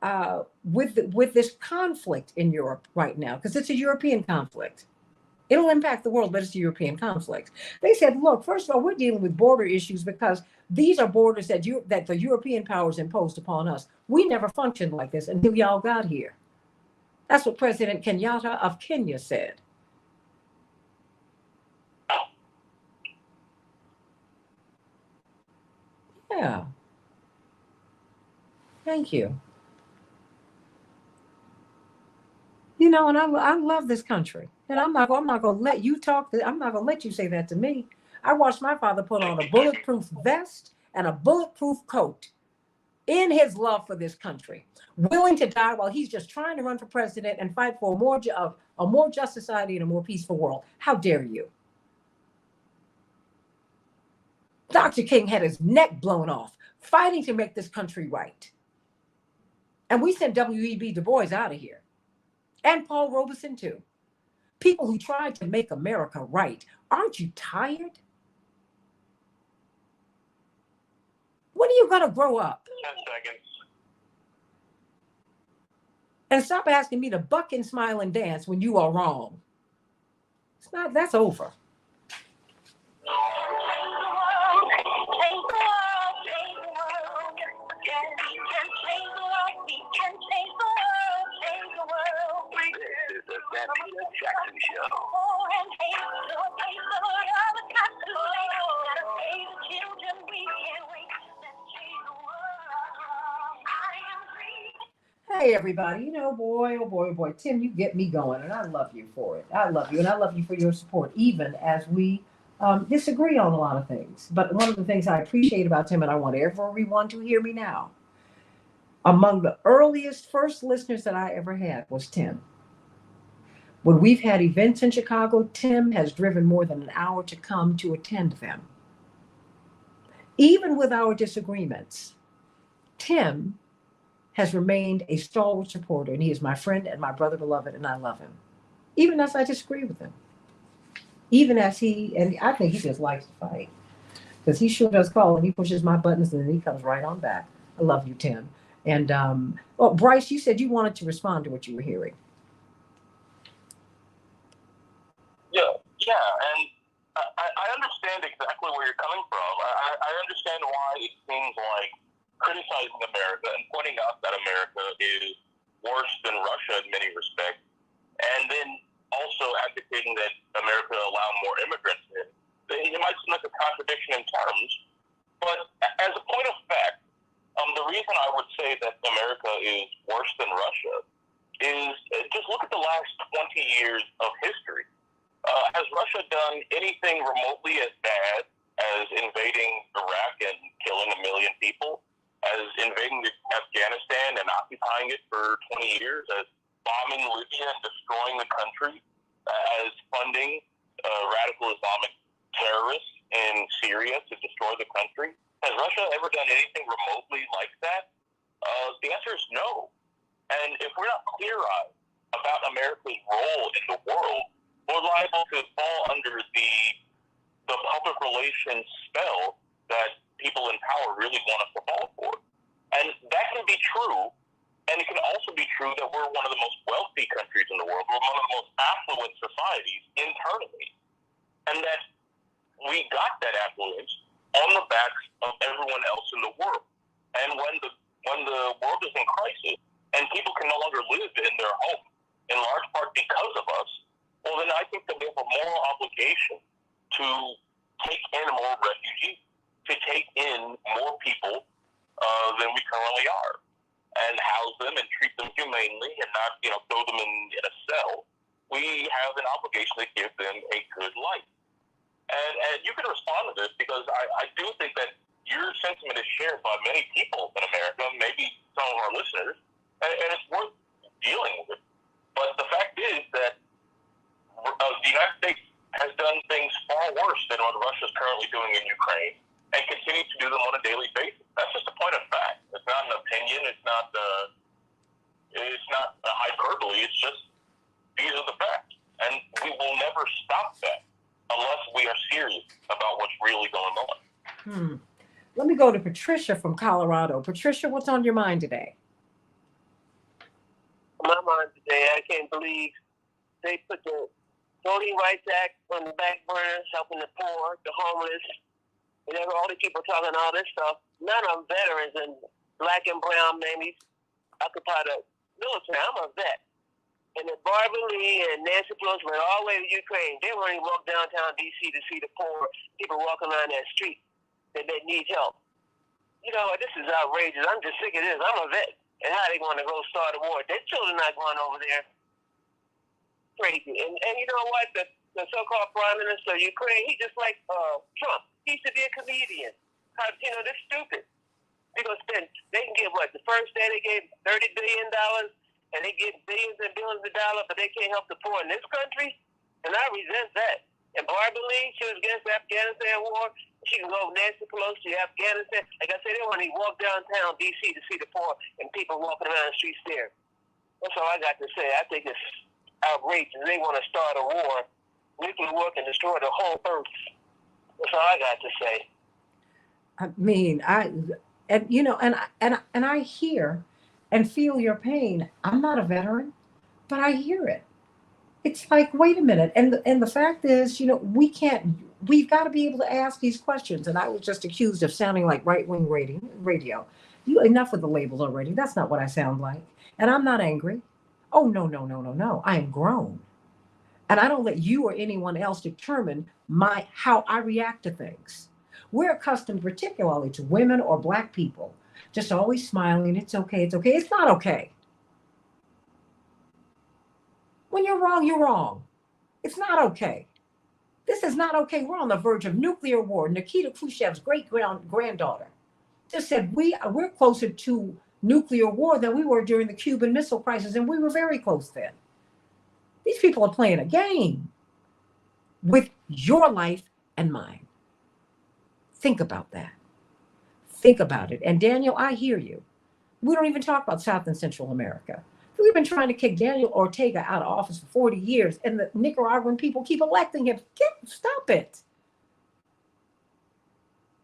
this conflict in Europe right now, because it's a European conflict. It'll impact the world, but it's a European conflict. They said, look, first of all, we're dealing with border issues because these are borders that the European powers imposed upon us. We never functioned like this until y'all got here. That's what President Kenyatta of Kenya said. Yeah. Thank you. And I love this country. And I'm not going to let you talk. I'm not going to let you say that to me. I watched my father put on a bulletproof vest and a bulletproof coat in his love for this country, willing to die while he's just trying to run for president and fight for a more just society and a more peaceful world. How dare you? Dr. King had his neck blown off, fighting to make this country right. And we sent W.E.B. Du Bois out of here. And Paul Robeson, too. People who tried to make America right. Aren't you tired? When are you going to grow up? 10 seconds. And stop asking me to buck and smile and dance when you are wrong. That's over. This is the Santita Jackson Show. Hey, everybody. Boy, oh boy, oh boy. Tim, you get me going, and I love you for it. I love you, and I love you for your support, even as we disagree on a lot of things. But one of the things I appreciate about Tim, and I want everyone to hear me now, among the first listeners that I ever had was Tim. When we've had events in Chicago, Tim has driven more than an hour to come to attend them. Even with our disagreements, Tim has remained a stalwart supporter, and he is my friend and my brother beloved, and I love him. Even as I disagree with him. Even as and I think he just likes to fight. Because he sure does call, and he pushes my buttons, and then he comes right on back. I love you, Tim. And, Bryce, you said you wanted to respond to what you were hearing. Yeah, and I understand exactly where you're coming from. I understand why it seems like criticizing America and pointing out that America is worse than Russia in many respects, and then also advocating that America allow more immigrants in. It might seem like a contradiction in terms, but as a point of fact, the reason I would say that America is worse than Russia is just look at the last 20 years of history. Has Russia done anything remotely as bad as invading Iraq and killing 1 million people, as invading Afghanistan and occupying it for 20 years, as bombing Libya and destroying the country, as funding radical Islamic terrorists in Syria to destroy the country? Has Russia ever done anything remotely like that? The answer is no. And if we're not clear-eyed about America's role in the world, we're liable to fall under the public relations spell that people in power really want us to fall for. And that can be true, and it can also be true that we're one of the most wealthy countries in the world. We're one of the most affluent societies internally, and that we got that affluence on the backs of everyone else in the world. And when the world is in crisis and people can no longer live in their home, in large part because of us, well, then I think that we have a moral obligation to take in more refugees, to take in more people than we currently are, and house them and treat them humanely and not, throw them in a cell. We have an obligation to give them a good life. And you can respond to this because I do think that your sentiment is shared by many people in America, maybe some of our listeners, and it's worth dealing with. But the fact is that the United States has done things far worse than what Russia is currently doing in Ukraine, and continues to do them on a daily basis. That's just a point of fact. It's not an opinion. It's not a hyperbole. It's just these are the facts, and we will never stop that unless we are serious about what's really going on. Let me go to Patricia from Colorado. Patricia, what's on your mind today? My mind today, I can't believe they put the Voting Rights Act on the back burners, helping the poor, the homeless, and all these people talking all this stuff. None of them veterans, and black and brown maybe occupy the military. I'm a vet. And if Barbara Lee and Nancy Pelosi went all the way to Ukraine, they wouldn't even walk downtown D.C. to see the poor people walking around that street that need help. This is outrageous. I'm just sick of this. I'm a vet. And how they want to go start a war? Their children not going over there. Crazy. And you know what? The so-called prime minister of Ukraine, he just like Trump. He used to be a comedian. They're stupid. They can give what? The first day they gave $30 billion, and they give billions and billions of dollars, but they can't help the poor in this country? And I resent that. And Barbara Lee, she was against the Afghanistan war. She can go Nancy Pelosi to Afghanistan. Like I said, they want to walk downtown D.C. to see the poor and people walking around the streets there. That's all I got to say. I think it's outrageous. They want to start a war. Nuclear war can destroy the whole earth. That's all I got to say. I mean, I hear and feel your pain. I'm not a veteran, but I hear it. It's like, wait a minute. And the fact is, we've got to be able to ask these questions. And I was just accused of sounding like right-wing radio. Enough with the labels already. That's not what I sound like. And I'm not angry. Oh, no, no, no, no, no. I am grown. And I don't let you or anyone else determine how I react to things. We're accustomed, particularly to women or Black people, just always smiling. It's okay. It's okay. It's not okay. When you're wrong, you're wrong. It's not okay. This is not okay. We're on the verge of nuclear war. Nikita Khrushchev's granddaughter just said we're closer to nuclear war than we were during the Cuban Missile Crisis, and we were very close then. These people are playing a game with your life and mine. Think about that. Think about it. And Daniel, I hear you. We don't even talk about South and Central America. We've been trying to kick Daniel Ortega out of office for 40 years, and the Nicaraguan people keep electing him. Stop it.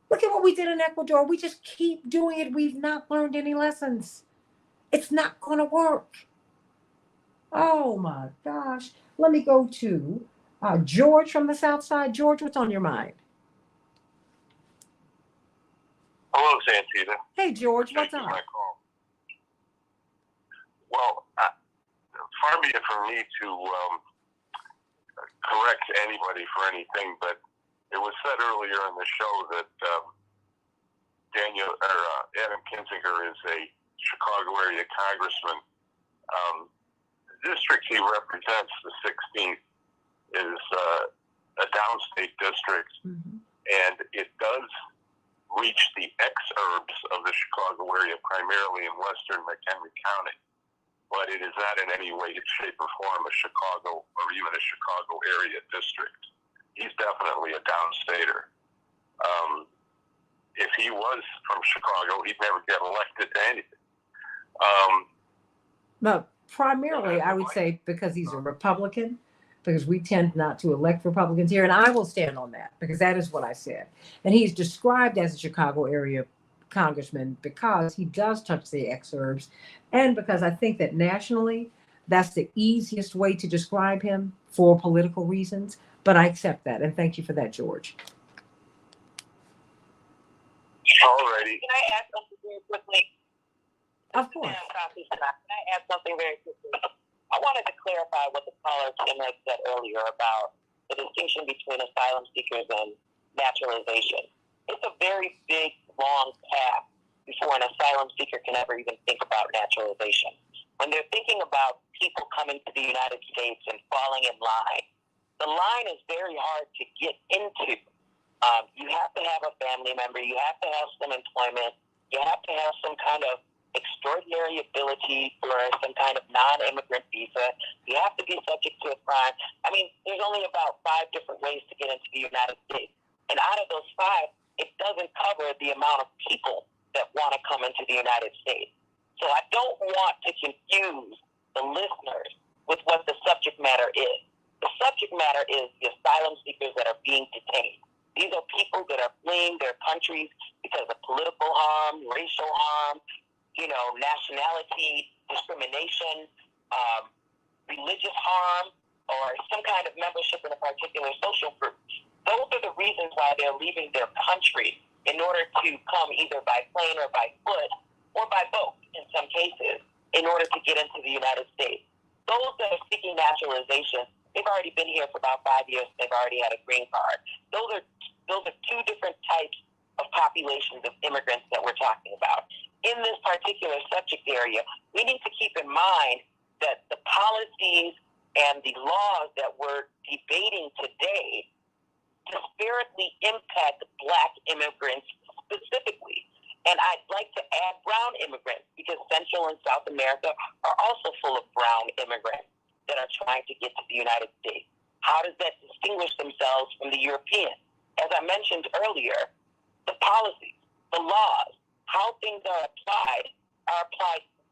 Look at what we did in Ecuador. We just keep doing it. We've not learned any lessons. It's not going to work. Oh my gosh. Let me go to George from the South Side. George, what's on your mind? Hello, Santita. Hey, George, what's Thank you up? for my call. Well, far be it from me to correct anybody for anything, but it was said earlier in the show that Adam Kinzinger is a Chicago area congressman. The district he represents, the 16th, is a downstate district, and it does reach the exurbs of the Chicago area, primarily in western McHenry County. But it is not in any way, shape, or form a Chicago or even a Chicago area district. He's definitely a downstater. If he was from Chicago, he'd never get elected to anything. But primarily, I would say because he's a Republican, because we tend not to elect Republicans here. And I will stand on that because that is what I said. And he's described as a Chicago area congressman because he does touch the exurbs. And because I think that nationally, that's the easiest way to describe him for political reasons. But I accept that. And thank you for that, George. Alrighty. Can I add something very quickly? Of course. Can I add something very quickly? I wanted to clarify what the caller Tim had said earlier about the distinction between asylum seekers and naturalization. It's a very big, long path before an asylum seeker can ever even think about naturalization. When they're thinking about people coming to the United States and falling in line, the line is very hard to get into. You have to have a family member. You have to have some employment. You have to have some kind of extraordinary ability for some kind of non-immigrant visa. You have to be subject to a crime. I mean, there's only about 5 different ways to get into the United States. And out of those 5, it doesn't cover the amount of people that want to come into the United States. So I don't want to confuse the listeners with what the subject matter is. The subject matter is the asylum seekers that are being detained. These are people that are fleeing their countries because of political harm, racial harm, nationality, discrimination, religious harm, or some kind of membership in a particular social group. Those are the reasons why they're leaving their country in order to come either by plane or by foot or by boat in some cases in order to get into the United States. Those that are seeking naturalization, they've already been here for about 5 years. They've already had a green card. Those are 2 different types of populations of immigrants that we're talking about. In this particular subject area, we need to keep in mind that the policies and the laws that we're debating today disparately impact Black immigrants specifically. And I'd like to add brown immigrants because Central and South America are also full of brown immigrants that are trying to get to the United States. How does that distinguish themselves from the Europeans? As I mentioned earlier, the policies, the laws, how things are applied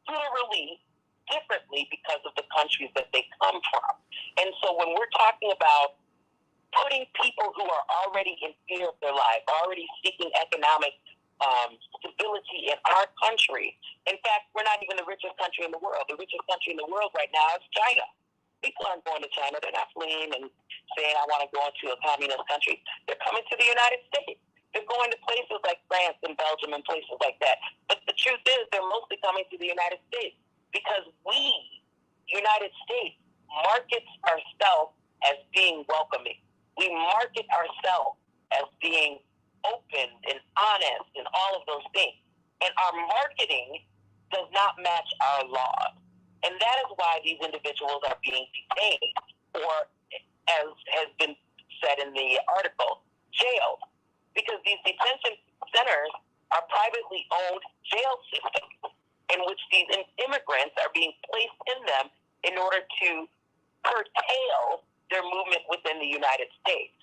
literally differently because of the countries that they come from. And so when we're talking about putting people who are already in fear of their life, already seeking economic stability in our country, in fact, we're not even the richest country in the world. The richest country in the world right now is China. People aren't going to China. They're not fleeing and saying, I want to go into a communist country. They're coming to the United States. They're going to places like France and Belgium and places like that. But the truth is they're mostly coming to the United States because we, United United States markets ourselves as being welcoming. We market ourselves as being open and honest and all of those things. And our marketing does not match our laws. And that is why these individuals are being detained, or, as has been said in the article, jailed. Because these detention centers are privately owned jail systems in which these immigrants are being placed in them in order to curtail their movement within the United States.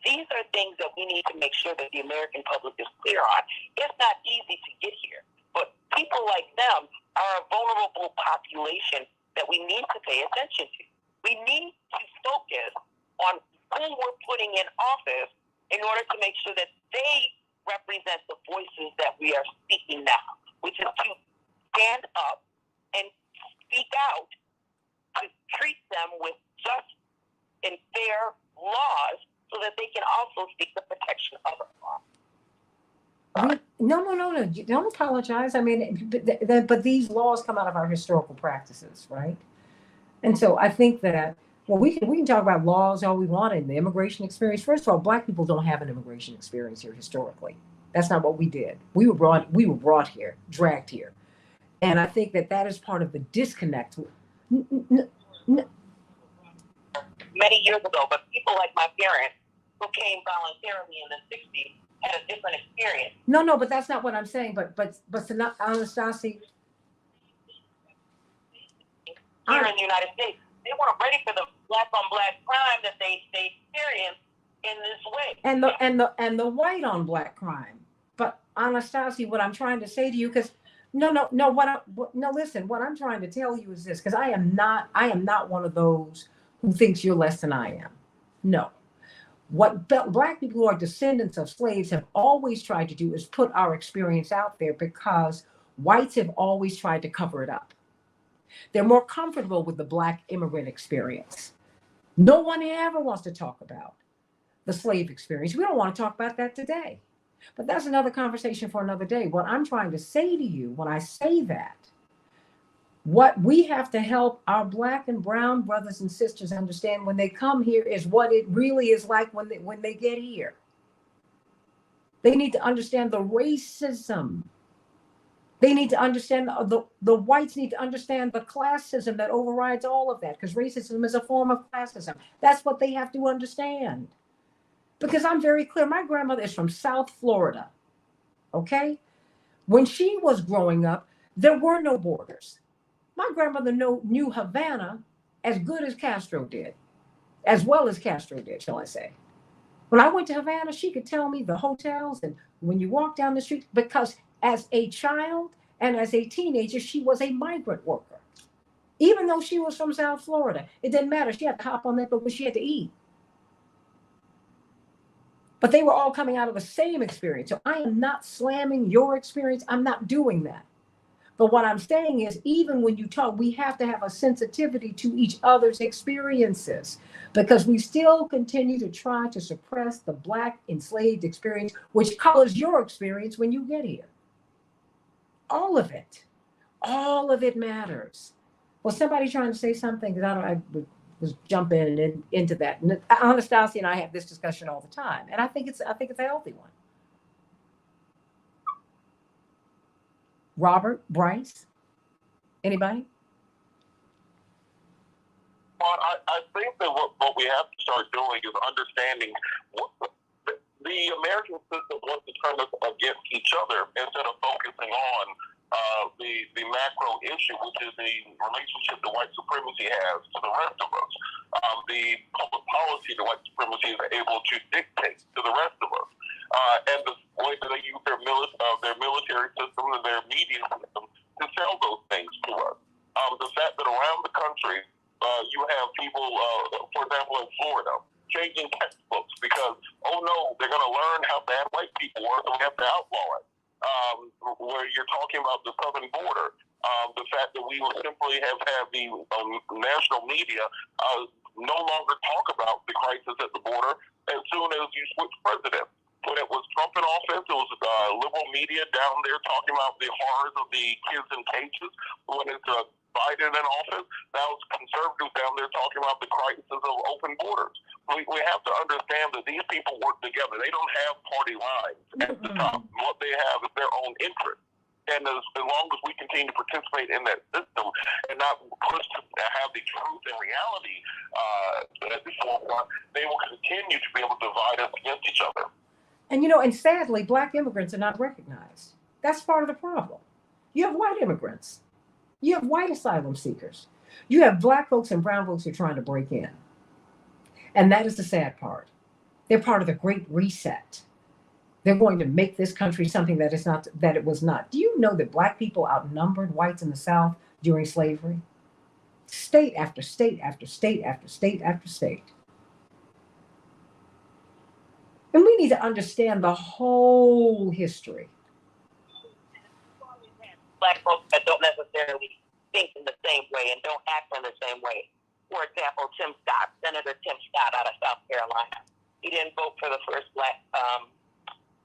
These are things that we need to make sure that the American public is clear on. It's not easy to get here, but people like them are a vulnerable population that we need to pay attention to. We need to focus on who we're putting in office in order to make sure that they represent the voices that we are speaking now, which is to stand up and speak out, to treat them with just and fair laws so that they can also seek the protection of our laws. No. You don't apologize. I mean, but these laws come out of our historical practices, right? And so I think that, well, we can talk about laws all we want and the immigration experience. First of all, Black people don't have an immigration experience here historically. That's not what we did. We were brought here, dragged here. And I think that is part of the disconnect. Many years ago, but people like my parents who came voluntarily in the 60s had a different experience. No, but that's not what I'm saying. But Anastasia, here in the United States, they weren't ready for the black-on-black crime that they experienced in this way. And the white on black crime. But Anastasia, what I'm trying to say to you, because listen, what I'm trying to tell you is this, because I am not one of those who thinks you're less than I am. No. What Black people who are descendants of slaves have always tried to do is put our experience out there, because whites have always tried to cover it up. They're more comfortable with the Black immigrant experience. No one ever wants to talk about the slave experience. We don't want to talk about that today. But that's another conversation for another day. What I'm trying to say to you when I say that, what we have to help our Black and brown brothers and sisters understand when they come here is what it really is like when they get here. They need to understand the racism. They need to understand, the whites need to understand the classism that overrides all of that, because racism is a form of classism. That's what they have to understand. Because I'm very clear, my grandmother is from South Florida, okay? When she was growing up, there were no borders. My grandmother knew Havana as good as Castro did, as well as Castro did, shall I say. When I went to Havana, she could tell me the hotels and when you walk down the street, because as a child and as a teenager, she was a migrant worker. Even though she was from South Florida, it didn't matter. She had to hop on that boat, but she had to eat. But they were all coming out of the same experience. So I am not slamming your experience. I'm not doing that. But what I'm saying is, even when you talk, we have to have a sensitivity to each other's experiences, because we still continue to try to suppress the Black enslaved experience, which colors your experience when you get here. All of it matters. Was somebody trying to say something? Because I was jumping into that. And Anastasia and I have this discussion all the time, and I think it's a healthy one. Robert, Bryce, anybody? Well, I think that what we have to start doing is understanding the American system wants to turn us against each other instead of focusing on the macro issue, which is the relationship that white supremacy has to the rest of us. The public policy that white supremacy is able to dictate to the rest of us. And the way that they use their military system and their media system to sell those things to us. The fact that around the country, you have people, for example, in Florida, changing textbooks because, oh no, they're going to learn how bad white people are, so we have to outlaw it. Where you're talking about the southern border, the fact that we will simply have the national media no longer talk about the crisis at the border as soon as you switch presidents. When it was Trump in office, it was liberal media down there talking about the horrors of the kids in cages. When it's Biden in office, now it's conservatives down there talking about the crisis of open borders. We have to understand that these people work together. They don't have party lines at the top. What they have is their own interest. And as long as we continue to participate in that system and not push to have the truth and reality at the forefront, they will continue to be able to divide us against each other. And, you know, and sadly, Black immigrants are not recognized. That's part of the problem. You have white immigrants. You have white asylum seekers. You have Black folks and brown folks who are trying to break in. And that is the sad part. They're part of the Great Reset. They're going to make this country something that is not, that it was not. Do you know that Black people outnumbered whites in the South during slavery? State after state after state after state after state. And we need to understand the whole history. Black folks that don't necessarily think in the same way and don't act in the same way. For example, Tim Scott, Senator Tim Scott out of South Carolina. He didn't vote for the first Black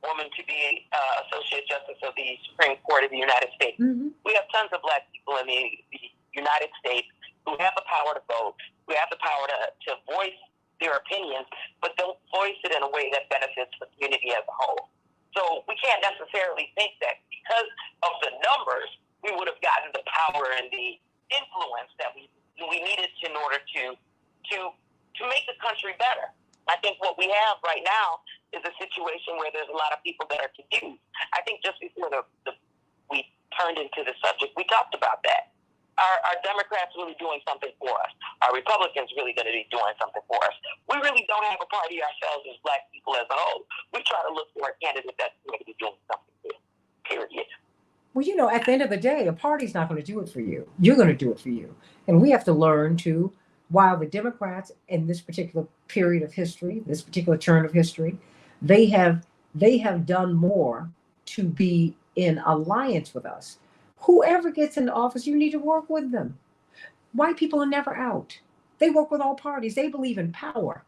woman to be Associate Justice of the Supreme Court of the United States. Mm-hmm. We have tons of Black people in the United States who have the power to vote, who have the power to voice their opinions, but don't voice it in a way that benefits the community as a whole. So we can't necessarily think that because of the numbers, we would have gotten the power and the influence that we needed in order to make the country better. I think what we have right now is a situation where there's a lot of people that are confused. I think just before we turned into the subject, we talked about that. Are Democrats really doing something for us? Are Republicans really going to be doing something for us? We really don't have a party ourselves as Black people as a whole. We try to look for a candidate that's going to be doing something for us, period. Well, you know, at the end of the day, a party's not going to do it for you. You're going to do it for you. And we have to learn to, while the Democrats in this particular period of history, this particular turn of history, they have done more to be in alliance with us. Whoever gets into office, you need to work with them. White people are never out. They work with all parties. They believe in power.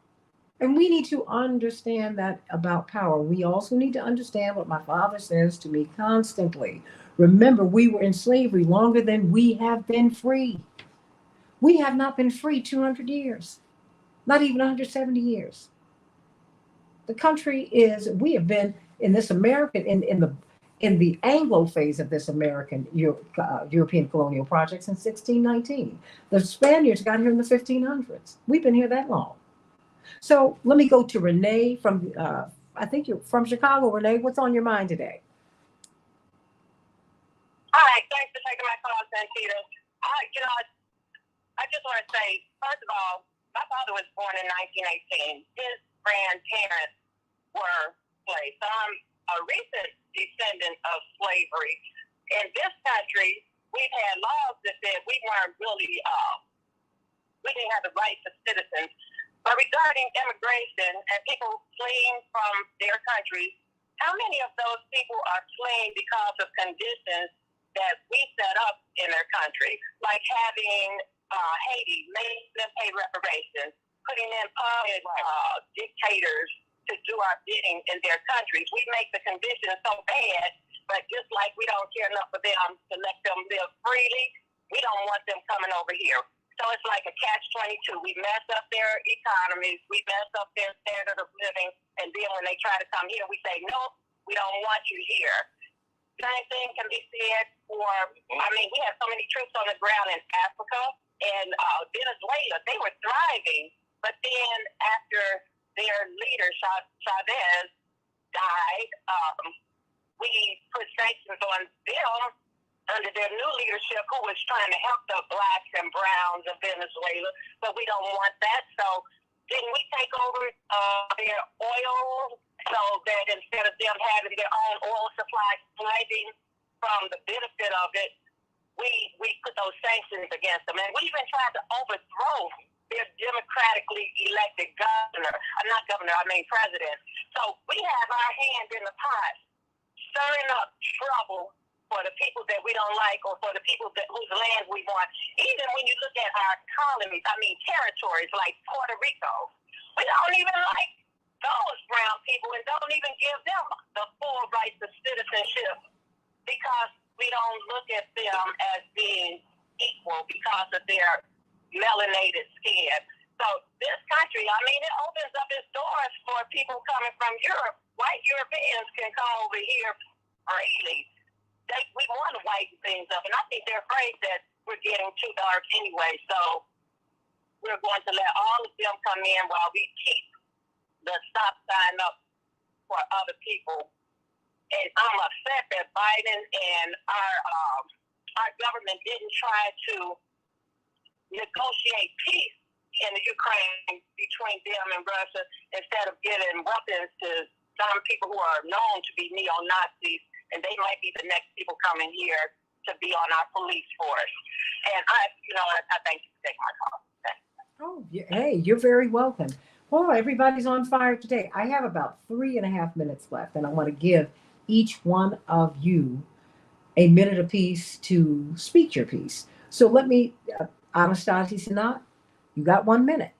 And we need to understand that about power. We also need to understand what my father says to me constantly. Remember, we were in slavery longer than we have been free. We have not been free 200 years, not even 170 years. The country is, we have been in this American, in the Anglo phase of this European colonial project since 1619. The Spaniards got here in the 1500s. We've been here that long. So let me go to Renee from, I think you're from Chicago. Renee, what's on your mind today? Hi, thanks for taking my call, Santita. I just want to say, first of all, my father was born in 1918. His grandparents were slaves. So I'm a recent descendant of slavery. In this country, we've had laws that said we weren't really, we didn't have the rights of citizens. But regarding immigration and people fleeing from their countries, how many of those people are fleeing because of conditions that we set up in their country, like having Haiti make them pay reparations, putting in puppet dictators to do our bidding in their countries? We make the conditions so bad, but just like we don't care enough for them to let them live freely, we don't want them coming over here. So it's like a catch-22. We mess up their economies, we mess up their standard of living, and then when they try to come here, we say, nope, we don't want you here. Same thing can be said for, we have so many troops on the ground in Africa and Venezuela. They were thriving, but then after their leader, Chavez, died, we put sanctions on them under their new leadership, who was trying to help the blacks and browns of Venezuela, but we don't want that. So didn't we take over their oil so that instead of them having their own oil supply thriving from the benefit of it, we put those sanctions against them. And we even tried to overthrow their democratically elected president. So we have our hand in the pot, stirring up trouble for the people that we don't like or for the people whose land we want. Even when you look at our colonies, territories like Puerto Rico, we don't even like those brown people and don't even give them the full rights of citizenship because we don't look at them as being equal because of their melanated skin. So this country, I mean, it opens up its doors for people coming from Europe. White Europeans can come over here freely. We want to whiten things up, and I think they're afraid that we're getting too dark anyway. So we're going to let all of them come in while we keep the stop sign up for other people. And I'm upset that Biden and our government didn't try to negotiate peace in the Ukraine between them and Russia instead of giving weapons to some people who are known to be neo-Nazis, and they might be the next people coming here to be on our police force. And I thank you for taking my call. Oh, hey, you're very welcome. Oh, everybody's on fire today. I have about 3.5 minutes left, and I want to give each one of you a minute apiece to speak your piece. So let me, Anastasia, you got 1 minute.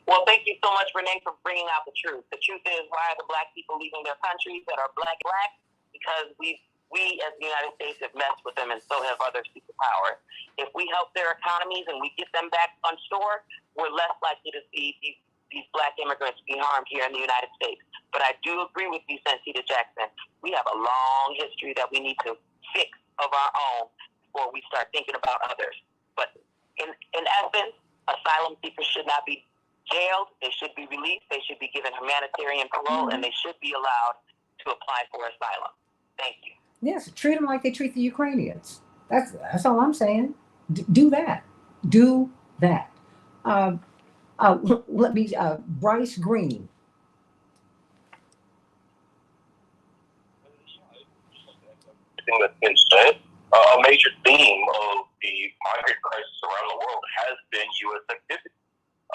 Well, thank you so much, Renee, for bringing out the truth. The truth is, why are the black people leaving their countries that are black? Because we as the United States have messed with them, and so have other superpowers. If we help their economies and we get them back on shore, we're less likely to see these black immigrants be harmed here in the United States. But I do agree with you, Santita Jackson. We have a long history that we need to fix of our own before we start thinking about others. But in essence, asylum seekers should not be jailed. They should be released. They should be given humanitarian parole, and they should be allowed to apply for asylum. Thank you. Yes, treat them like they treat the Ukrainians. That's all I'm saying. Do that. Do that. Let me, Bryce Green. Everything that's been said, a major theme of the migrant crisis around the world has been U.S. activity.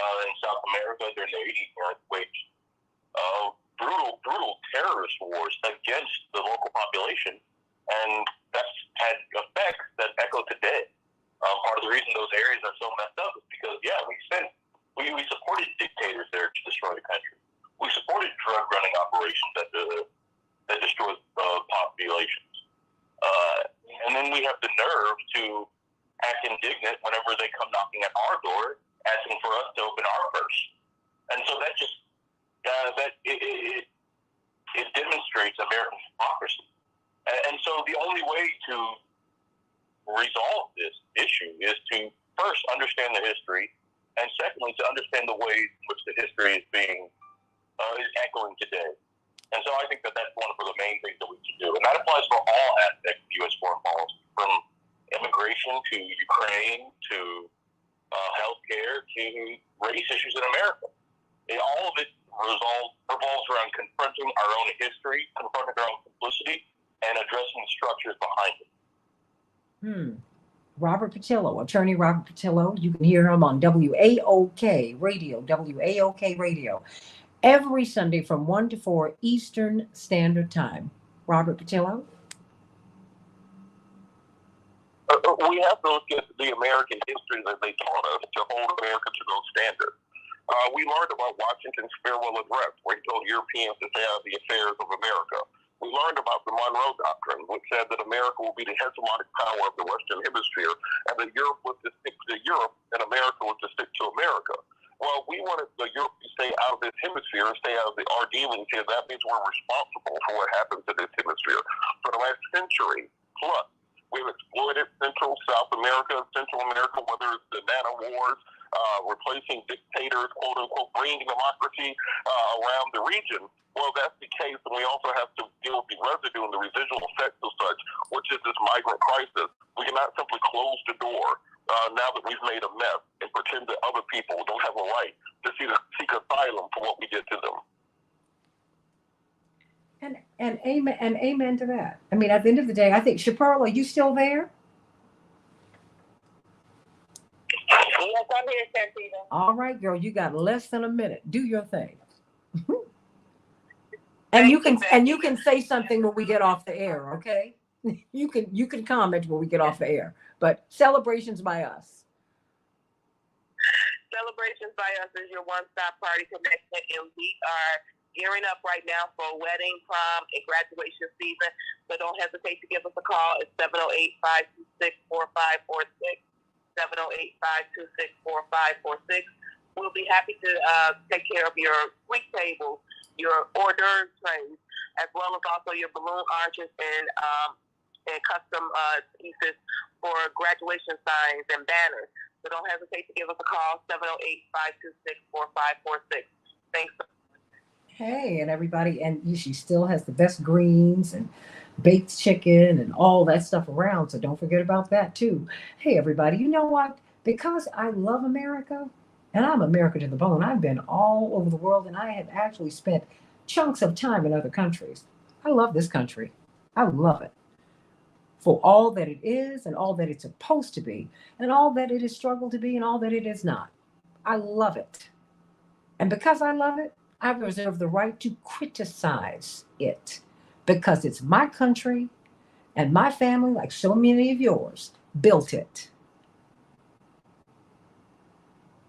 In South America, there are Haitian earthquakes, brutal terrorist wars against the local population, and that's had effects that echo today. Part of the reason those areas are so messed up is because, we supported dictators there to destroy the country. We supported drug running operations that destroyed populations. And then we have the nerve to act indignant whenever they come knocking at our door, asking for us to open our purse. And so that just it demonstrates American hypocrisy. And so the only way to resolve this issue is to first understand the history, and secondly to understand the ways in which the history is is echoing today. And so I think that that's one of the main things that we should do. And that applies for all aspects of U.S. foreign policy, from immigration to Ukraine to healthcare to race issues in America. All of it revolves around confronting our own history, confronting our own complicity, and addressing the structures behind it. Robert Patillo, attorney Robert Patillo. You can hear him on WAOK Radio, every Sunday from 1 to 4 Eastern Standard Time. Robert Patillo. We have to look at the American history that they taught us to hold America to those standards. We learned about Washington's farewell address, where he told Europeans to stay out of the affairs of America. We learned about the Monroe Doctrine, which said that America will be the hegemonic power of the Western Hemisphere, and that Europe was to stick to Europe, and America was to stick to America. Well, we wanted Europe to stay out of this hemisphere and stay out of our dealings here. That means we're responsible for what happens in this hemisphere. For the last century plus, we've exploited Central, South America, Central America, whether it's the Nana Wars, replacing dictators, quote unquote, bringing democracy around the region. Well, that's the case, and we also have to deal with the residue and the residual effects of such, which is this migrant crisis. We cannot simply close the door now that we've made a mess and pretend that other people don't have a right to seek asylum for what we did to them. And amen to that. I mean, at the end of the day, I think, Chaparral, are you still there? Yes, I'm here, Santita. All right, girl, you got less than a minute. Do your thing. And you can say something when we get off the air, okay? You can comment when we get off the air. But celebrations by us. Celebrations by Us is your one-stop party connection, and we are gearing up right now for a wedding, prom, and graduation season. So don't hesitate to give us a call. It's 708-526-4546, 708-526-4546. We'll be happy to take care of your suite tables, your hors d'oeuvre trays, as well as also your balloon arches and custom pieces for graduation signs and banners. So don't hesitate to give us a call, 708-526-4546. Thanks. Hey, and everybody, and she still has the best greens and baked chicken and all that stuff around. So don't forget about that too. Hey, everybody, you know what? Because I love America, and I'm America to the bone, I've been all over the world, and I have actually spent chunks of time in other countries. I love this country. I love it for all that it is and all that it's supposed to be and all that it has struggled to be and all that it is not. I love it. And because I love it, I reserve the right to criticize it because it's my country and my family, like so many of yours, built it.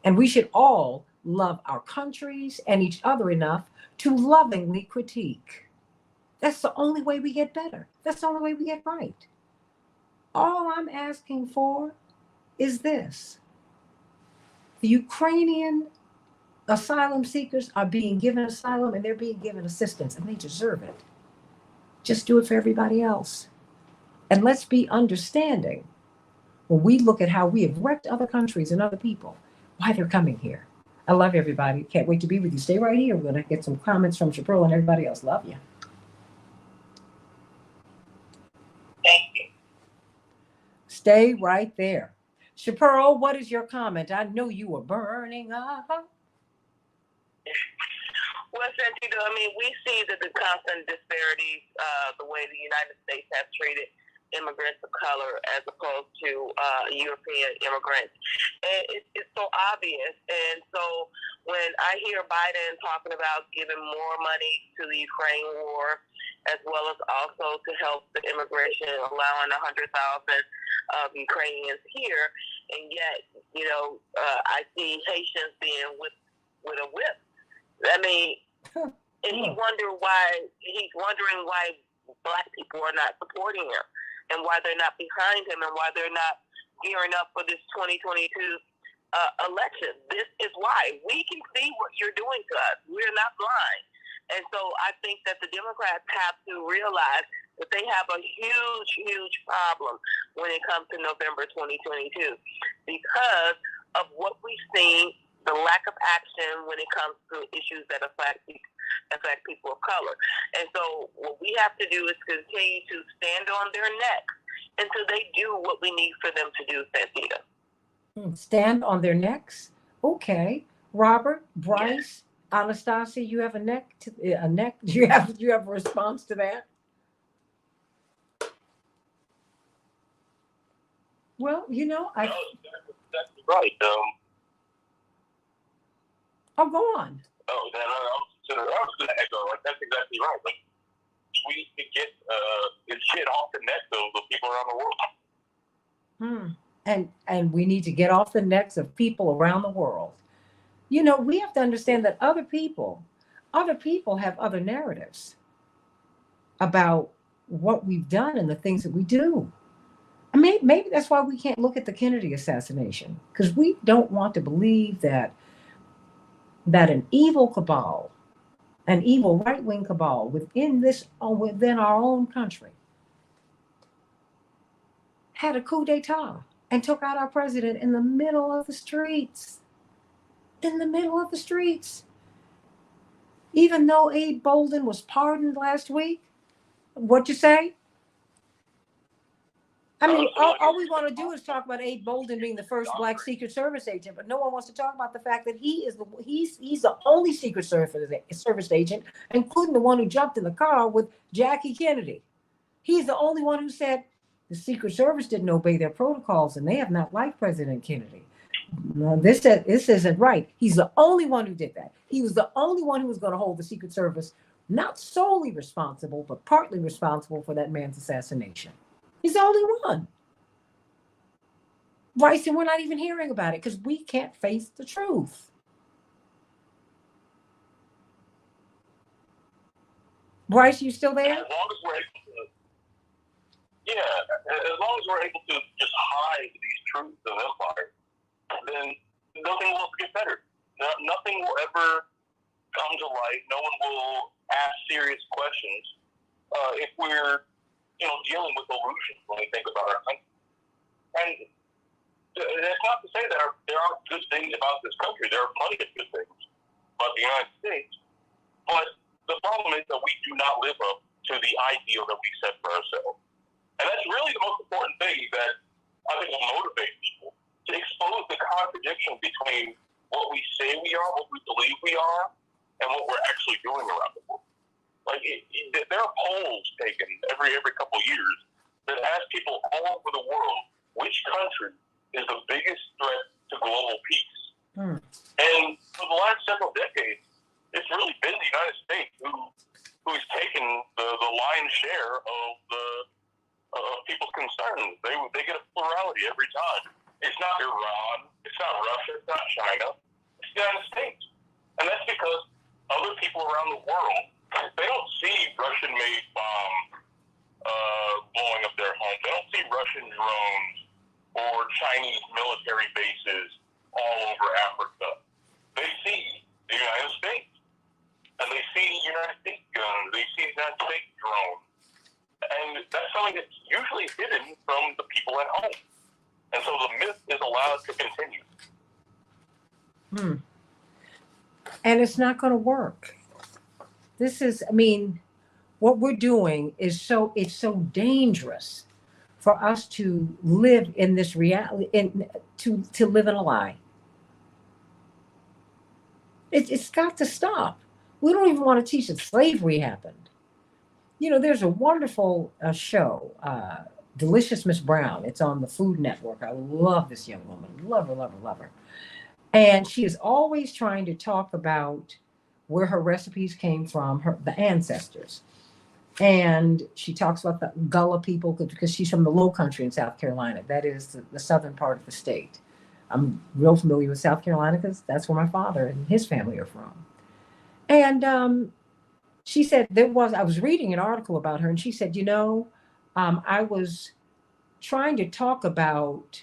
And we should all love our countries and each other enough to lovingly critique. That's the only way we get better. That's the only way we get right. All I'm asking for is this. The Ukrainian asylum seekers are being given asylum and they're being given assistance and they deserve it. Just do it for everybody else. And let's be understanding when we look at how we have wrecked other countries and other people, why they're coming here. I love everybody. Can't wait to be with you. Stay right here. We're going to get some comments from Chapril and everybody else. Love you. Thank you. Stay right there. Chapril, what is your comment? I know you were burning up. Well, Santita, I mean, we see that the constant disparities, the way the United States has treated immigrants of color as opposed to European immigrants. And it's so obvious. And so when I hear Biden talking about giving more money to the Ukraine war, as well as also to help the immigration, allowing 100,000 of Ukrainians here, and yet, you know, I see Haitians being with a whip. I mean, and he's wondering why Black people are not supporting him, and why they're not behind him, and why they're not gearing up for this 2022 election. This is why. We can see what you're doing to us. We're not blind. And so I think that the Democrats have to realize that they have a huge, huge problem when it comes to November 2022 because of what we've seen, the lack of action when it comes to issues that affect people of color. And so what we have to do is continue to stand on their necks until they do what we need for them to do, Santita. Stand on their necks? Okay. Robert, Bryce, Anastasia, you have a neck? Do you have a response to that? Well, you know, that's right. Oh, go on. Oh, that I was going to echo. Like, that's exactly right. Like, we need to get this shit off the necks of the people around the world. And we need to get off the necks of people around the world. You know, we have to understand that other people have other narratives about what we've done and the things that we do. I mean, maybe that's why we can't look at the Kennedy assassination, because we don't want to believe that an evil cabal, an evil right-wing cabal within our own country had a coup d'etat and took out our president in the middle of the streets. In the middle of the streets. Even though Abe Bolden was pardoned last week, what'd you say? I mean, all we want to do is talk about Abe Bolden being the first Black Secret Service agent, but no one wants to talk about the fact that he's the only Secret Service agent, including the one who jumped in the car with Jackie Kennedy. He's the only one who said the Secret Service didn't obey their protocols and they have not liked President Kennedy. No, this isn't right. He's the only one who did that. He was the only one who was going to hold the Secret Service not solely responsible, but partly responsible for that man's assassination. He's the only one. Bryce, and we're not even hearing about it because we can't face the truth. Bryce, you still there? As long as we're able to, as long as we're able to just hide these truths of empire, then nothing will ever get better. Nothing will ever come to light. No one will ask serious questions if we're, dealing with illusions when we think about our country. And that's not to say that there aren't good things about this country. There are plenty of good things about the United States. But the problem is that we do not live up to the ideal that we set for ourselves. And that's really the most important thing that I think will motivate people to expose the contradiction between what we say we are, what we believe we are, and what we're actually doing around the world. Like, there are polls taken every couple of years that ask people all over the world which country is the biggest threat to global peace. And for the last several decades, it's really been the United States who's taken the lion's share of people's concerns. They get a plurality every time. It's not Iran, it's not Russia, it's not China, it's the United States. And that's because other people around the world, they don't see Russian-made bombs blowing up their homes. They don't see Russian drones or Chinese military bases all over Africa. They see the United States. And they see United States guns, they see United States drones. And that's something that's usually hidden from the people at home. And so the myth is allowed to continue. And it's not going to work. What we're doing is so dangerous for us to live in this reality, to live in a lie. It's got to stop. We don't even want to teach that slavery happened. There's a wonderful show, Delicious Miss Brown. It's on the Food Network. I love this young woman. Love her, love her, love her. And she is always trying to talk about where her recipes came from, the ancestors. And she talks about the Gullah people because she's from the Low Country in South Carolina. That is the southern part of the state. I'm real familiar with South Carolina because that's where my father and his family are from. And she said I was reading an article about her, and she said, I was trying to talk about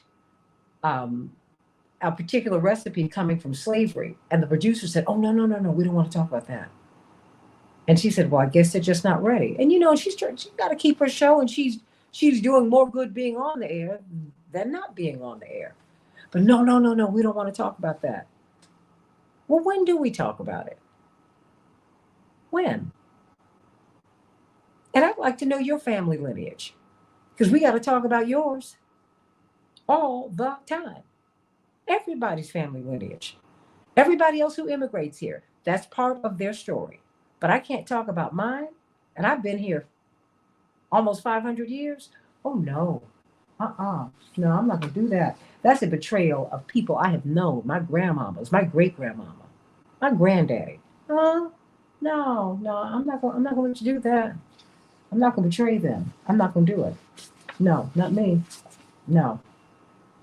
a particular recipe coming from slavery. And the producer said, oh, no, we don't want to talk about that. And she said, well, I guess they're just not ready. And, she's got to keep her show, and she's doing more good being on the air than not being on the air. But no, we don't want to talk about that. Well, when do we talk about it? When? And I'd like to know your family lineage, because we got to talk about yours all the time. Everybody's family lineage. Everybody else who immigrates here, that's part of their story. But I can't talk about mine, and I've been here almost 500 years. Oh, no. No, I'm not going to do that. That's a betrayal of people I have known, my grandmamas, my great-grandmama, my granddaddy. No, I'm not going to let you do that. I'm not going to betray them. I'm not going to do it. No, not me. No.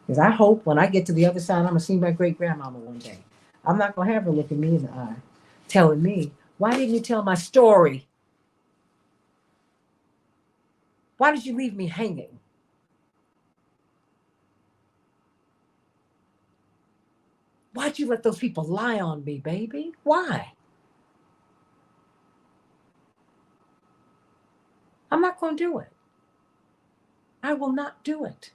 Because I hope when I get to the other side, I'm going to see my great-grandmama one day. I'm not going to have her look at me in the eye, telling me, why didn't you tell my story? Why did you leave me hanging? Why'd you let those people lie on me, baby? Why? I'm not going to do it. I will not do it.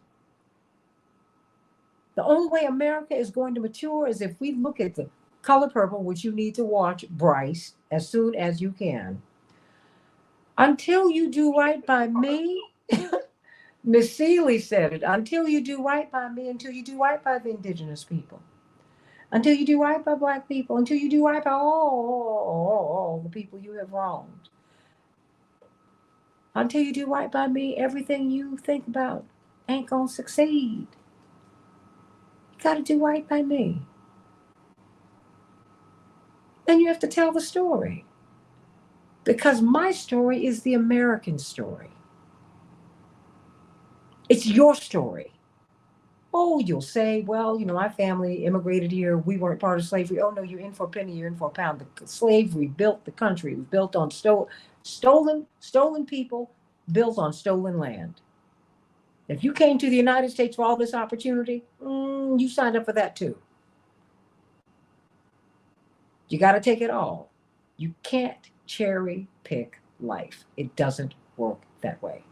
The only way America is going to mature is if we look at the Color Purple, which you need to watch, Bryce, as soon as you can. Until you do right by me, Miss Seeley said it, until you do right by me, until you do right by the indigenous people, until you do right by Black people, until you do right by all the people you have wronged. Until you do right by me, everything you think about ain't gonna succeed. You gotta do right by me. Then you have to tell the story. Because my story is the American story. It's your story. Oh, you'll say, well, my family immigrated here. We weren't part of slavery. Oh, no, you're in for a penny, you're in for a pound. The slavery built the country. It was built on stolen people, built on stolen land. If you came to the United States for all this opportunity, you signed up for that too. You got to take it all. You can't cherry pick life. It doesn't work that way.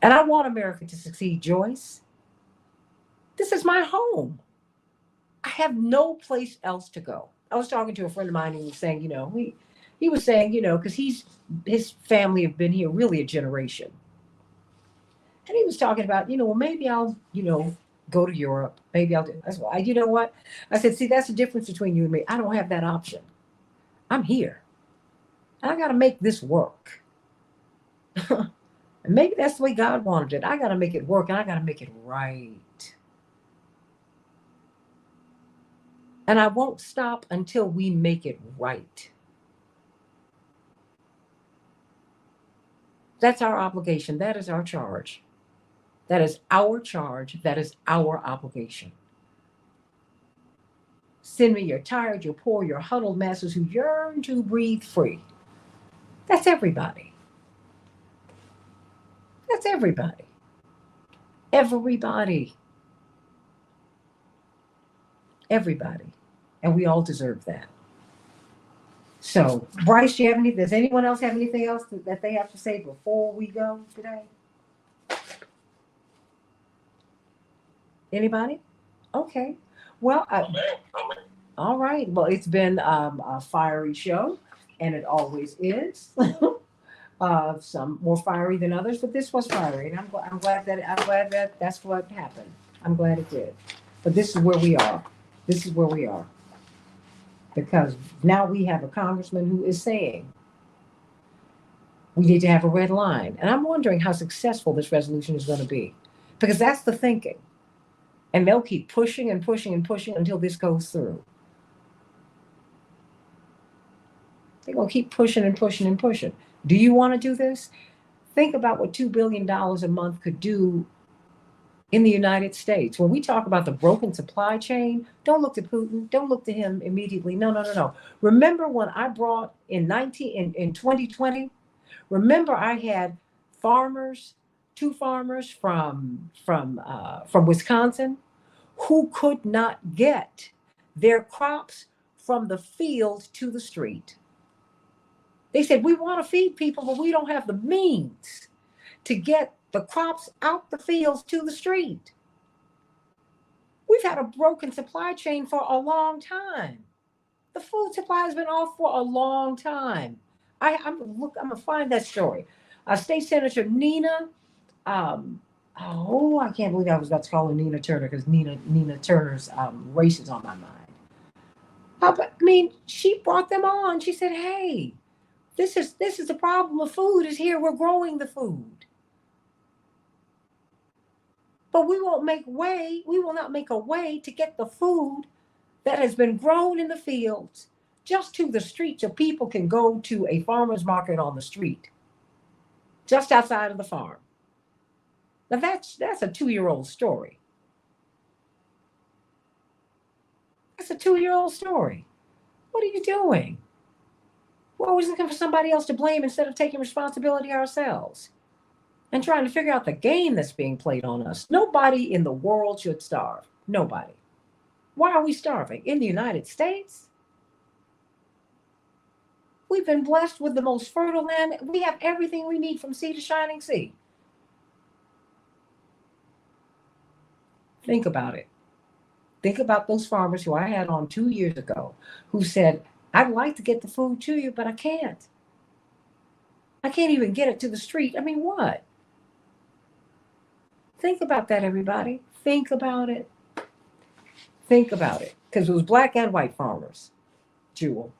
And I want America to succeed, Joyce. This is my home. I have no place else to go. I was talking to a friend of mine who was saying, he was saying, because his family have been here really a generation. And he was talking about, well, maybe I'll, go to Europe. Maybe I'll do. I said, well, you know what? I said, see, that's the difference between you and me. I don't have that option. I'm here. And I got to make this work. And maybe that's the way God wanted it. I got to make it work, and I got to make it right. And I won't stop until we make it right. That's our obligation. That is our charge. That is our charge. That is our obligation. Send me your tired, your poor, your huddled masses who yearn to breathe free. That's everybody. That's everybody. Everybody. Everybody. And we all deserve that. So, Bryce, does anyone else have anything else that they have to say before we go today? Anybody? Okay. Well, all right. Well, it's been a fiery show, and it always is. Some more fiery than others, but this was fiery, and I'm glad that that's what happened. I'm glad it did. But this is where we are. This is where we are. Because now we have a congressman who is saying we need to have a red line. And I'm wondering how successful this resolution is going to be. Because that's the thinking. And they'll keep pushing and pushing and pushing until this goes through. They're going to keep pushing and pushing and pushing. Do you want to do this? Think about what $2 billion a month could do in the United States. When we talk about the broken supply chain, don't look to Putin. Don't look to him immediately. No. Remember when I brought in 2020, remember I had two farmers from Wisconsin who could not get their crops from the field to the street. They said, we want to feed people, but we don't have the means to get the crops out the fields to the street. We've had a broken supply chain for a long time. The food supply has been off for a long time. I'm gonna find that story. State Senator Nina, I can't believe I was about to call her Nina Turner because Nina Turner's race is on my mind. But she brought them on. She said, hey, this is the problem. The food is here. We're growing the food. But we will not make a way to get the food that has been grown in the fields just to the street so people can go to a farmer's market on the street, just outside of the farm. Now that's a 2-year-old story. That's a 2-year-old story. What are you doing? We're always looking for somebody else to blame instead of taking responsibility ourselves and trying to figure out the game that's being played on us. Nobody in the world should starve. Nobody. Why are we starving? In the United States? We've been blessed with the most fertile land. We have everything we need from sea to shining sea. Think about it. Think about those farmers who I had on 2 years ago who said, I'd like to get the food to you, but I can't. I can't even get it to the street. What? Think about that, everybody. Think about it. Think about it. Because it was black and white farmers, Jewel.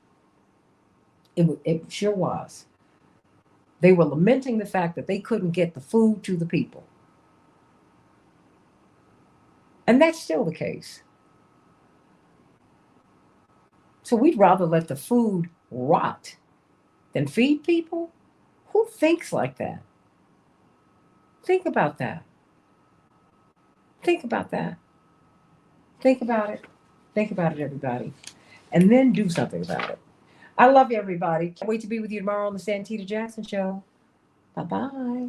It sure was. They were lamenting the fact that they couldn't get the food to the people. And that's still the case. So we'd rather let the food rot than feed people? Who thinks like that? Think about that. Think about that. Think about it. Think about it, everybody. And then do something about it. I love you, everybody. Can't wait to be with you tomorrow on the Santita Jackson Show. Bye-bye.